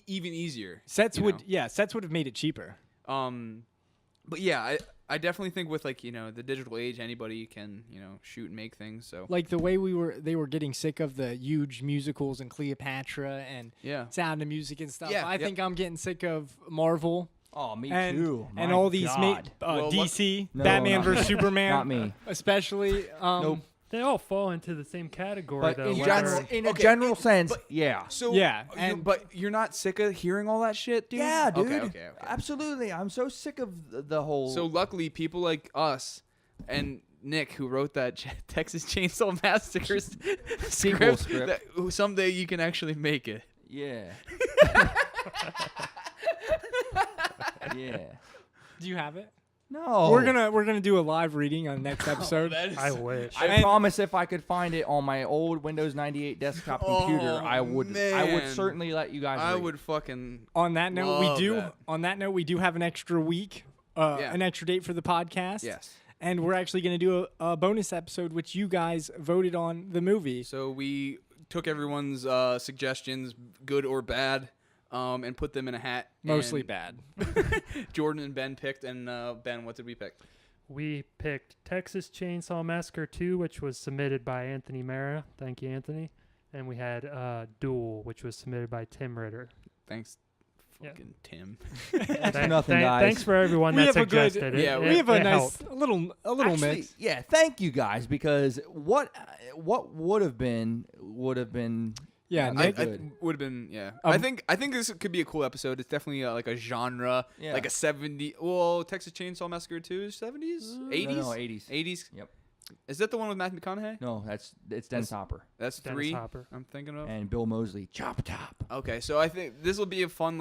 even easier. Sets you would. know? Yeah, sets would have made it cheaper. But yeah, I definitely think with like, the digital age anybody can, shoot and make things. So Like the way they were getting sick of the huge musicals and Cleopatra and yeah. Sound of Music and stuff. Yeah, I yep. think I'm getting sick of Marvel Oh, me and too. and My all these God. Well, DC, No, Batman not vs me. Superman, Not me. especially. Nope. They all fall into the same category, But though. in, whether- general, in a Okay, general sense, yeah. So Yeah, but you're not sick of hearing all that shit, dude? Yeah, dude. Okay. Absolutely. I'm so sick of the whole. So luckily, people like us and Nick, who wrote that Texas Chainsaw Massacre Sequel script, script. that someday you can actually make it. yeah. Yeah. Do you have it? No. We're gonna do a live reading on next episode. I wish. I And- promise if I could find it on my old Windows 98 desktop computer, I would man. certainly let you guys I read. would fucking. On that note, Love that. On that note, we do have an extra week, Yeah. an extra date for the podcast. Yes. And we're actually going to do a bonus episode, which you guys voted on the movie. So we took everyone's suggestions, good or bad, and put them in a hat. Mostly and bad. Jordan and Ben picked, and Ben, what did we pick? We picked Texas Chainsaw Massacre 2, which was submitted by Anthony Mara. Thank you, Anthony. And we had Duel, which was submitted by Tim Ritter. Thanks, Yeah. fucking Tim. Thanks for nothing, guys. Thanks for everyone We that have a good- suggested it. Yeah, We It- have a it nice, helped. a little Actually, mix. yeah, thank you guys because what would have been Yeah, I- Nick, good. Would have been, yeah. Um, I think this could be a cool episode. It's definitely like a genre, Yeah. like a 70. Well, Texas Chainsaw Massacre 2 is 70s, 80s, No, 80s. 80s. Yep. Is that the one with Matthew McConaughey? No, it's Dennis Hopper That's Dennis 3. Hopper. I'm thinking of. and Bill Moseley. Chop top. Okay, so I think this will be a fun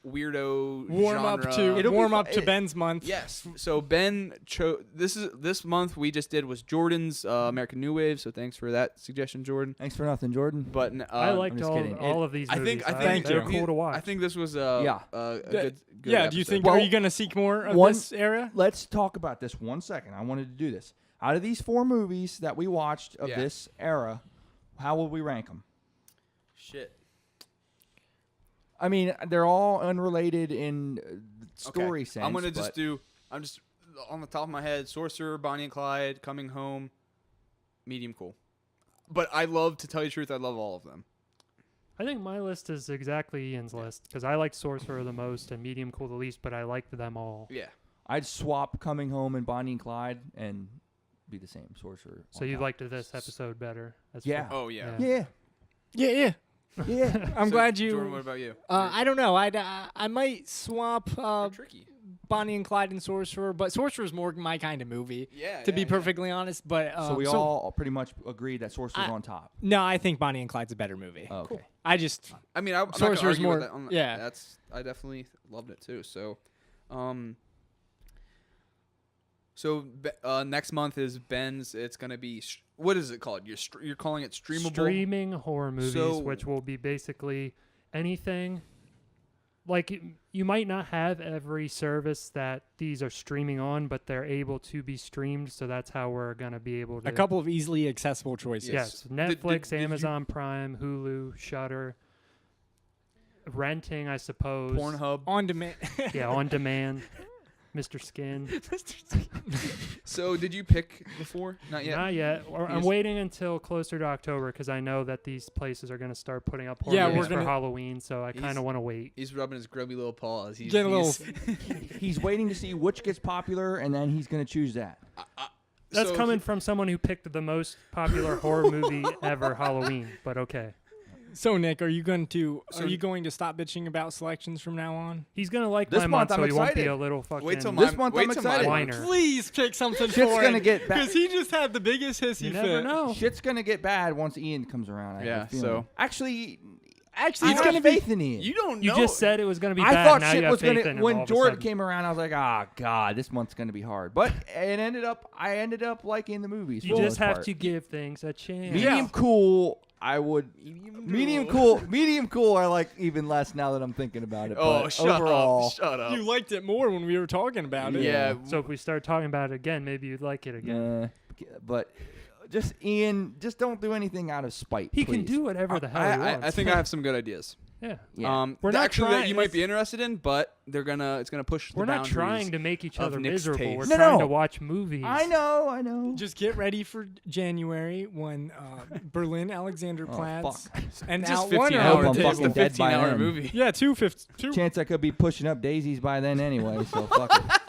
weirdo warm genre. up to Ben's month. Yes. So Ben chose this month we just did was Jordan's American New Wave. So thanks for that suggestion, Jordan. Thanks for nothing, Jordan. But I liked just kidding. all of these I movies. think they're Thank you. cool to watch. I think this was Yeah. a good Yeah. episode. Do you think Well, are you gonna seek more of one- this era? Let's talk about this 1 second. I wanted to do this. Out of these 4 movies that we watched of this era, how would we rank them? Shit. I mean, they're all unrelated in story sense. I'm gonna but I'm just on the top of my head. Sorcerer, Bonnie and Clyde, Coming Home, medium cool. But to tell you the truth, I love all of them. I think my list is exactly Ian's list because I like Sorcerer the most and Medium Cool the least, but I liked them all. Yeah. I'd swap Coming Home and Bonnie and Clyde and be the same Sorcerer. So you liked this episode better? Yeah. Oh yeah. Yeah. Yeah. Yeah. I'm So, glad you. Jordan, what about you? I don't know. I might swap Tricky. Bonnie and Clyde and Sorcerer, but Sorcerer's more my kind of movie. Yeah. To be perfectly honest, but so we all pretty much agreed that Sorcerer's on top. No, I think Bonnie and Clyde's a better movie. Oh, okay. I just I mean, I'm not Sorcerer's gonna argue more- with that on yeah. I definitely loved it too. So, next month is Ben's. It's gonna be what is it called? You're calling it streamable. Streaming horror movies, So- which will be basically anything. Like you might not have every service that these are streaming on, but they're able to be streamed. So that's how we're gonna be able to. a couple of easily accessible choices. Yes, Did Netflix, you- Amazon Prime, Hulu, Shudder. Renting, I suppose. Pornhub. On demand. Yeah, on demand. Mr. Skin. So did you pick before? Not yet. Not yet. I'm Yes. waiting until closer to October because I know that these places are going to start putting up horror Yeah, movies we're for gonna- Halloween, so I kind of want to wait. He's rubbing his grubby little paws. He's, Get a little. He's waiting to see which gets popular, and then he's going to choose that. That's so coming from someone who picked the most popular horror movie ever, Halloween. But okay, So Nick, are you going to So- stop bitching about selections from now on? he's going to like This my month, month, so I'm he won't be excited. a little fucking. Wait till This month, I'm wait till excited. my Whiner. Please pick something Shit's for gonna him, get bad. because he just had the biggest hissy You fit. never know. Shit's going to get bad once Ian comes around. I have Yeah, a feeling. so- Actually, Actually, I it's have going to be. faith in Ian. You don't You know. just said it was going to be I bad. thought now shit you have was faith gonna. in him When all of a Jordan sudden. came around, I was like, "Ah, God, this month's gonna be hard." But I ended up liking the movies. You for the just most have part. to give things a chance. Medium cool. I would. Medium cool. I like even less now that I'm thinking about it. Oh, but shut overall, up! Shut up! You liked it more when we were talking about it. yeah. So if we start talking about it again, maybe you'd like it again. but just Ian, just don't do anything out of spite. He can please. do whatever the hell he wants. I think I have some good ideas. Yeah. Yeah. We're not actually that trying- you might be interested in, but it's gonna push. We're the not trying boundaries to make each of other Nick's miserable. taste. We're No, trying no. to watch movies. I know. Just get ready for January when Berlin Alexanderplatz fuck. and Just Out One 15 are hours. on I'm the fucking table. dead by 15-hour then. movie. Yeah, two. Chance I could be pushing up daisies by then anyway. So fuck it.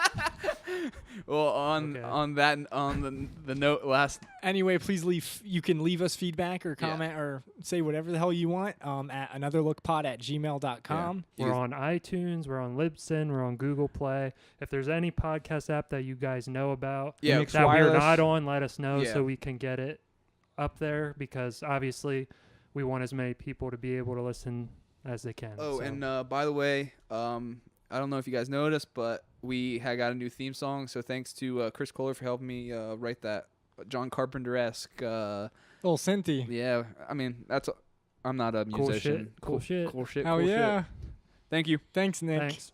Well, on the note last. Anyway, please leave. You can leave us feedback or comment or say whatever the hell you want at anotherlookpod@gmail.com. We're on iTunes. We're on Libsyn. We're on Google Play. If there's any podcast app that you guys know about Yeah, Mix that we're Wireless. not on, let us know Yeah. so we can get it up there because obviously we want as many people to be able to listen as they can. Oh, so. and by the way, I don't know if you guys noticed, but we had got a new theme song. So thanks to Chris Kohler for helping me write that John Carpenter-esque. Little Cynthia. Yeah, I mean I'm not a Cool musician. shit. Cool shit. Cool shit. Hell cool yeah. Shit. Thank you. Thanks, Nick. Thanks.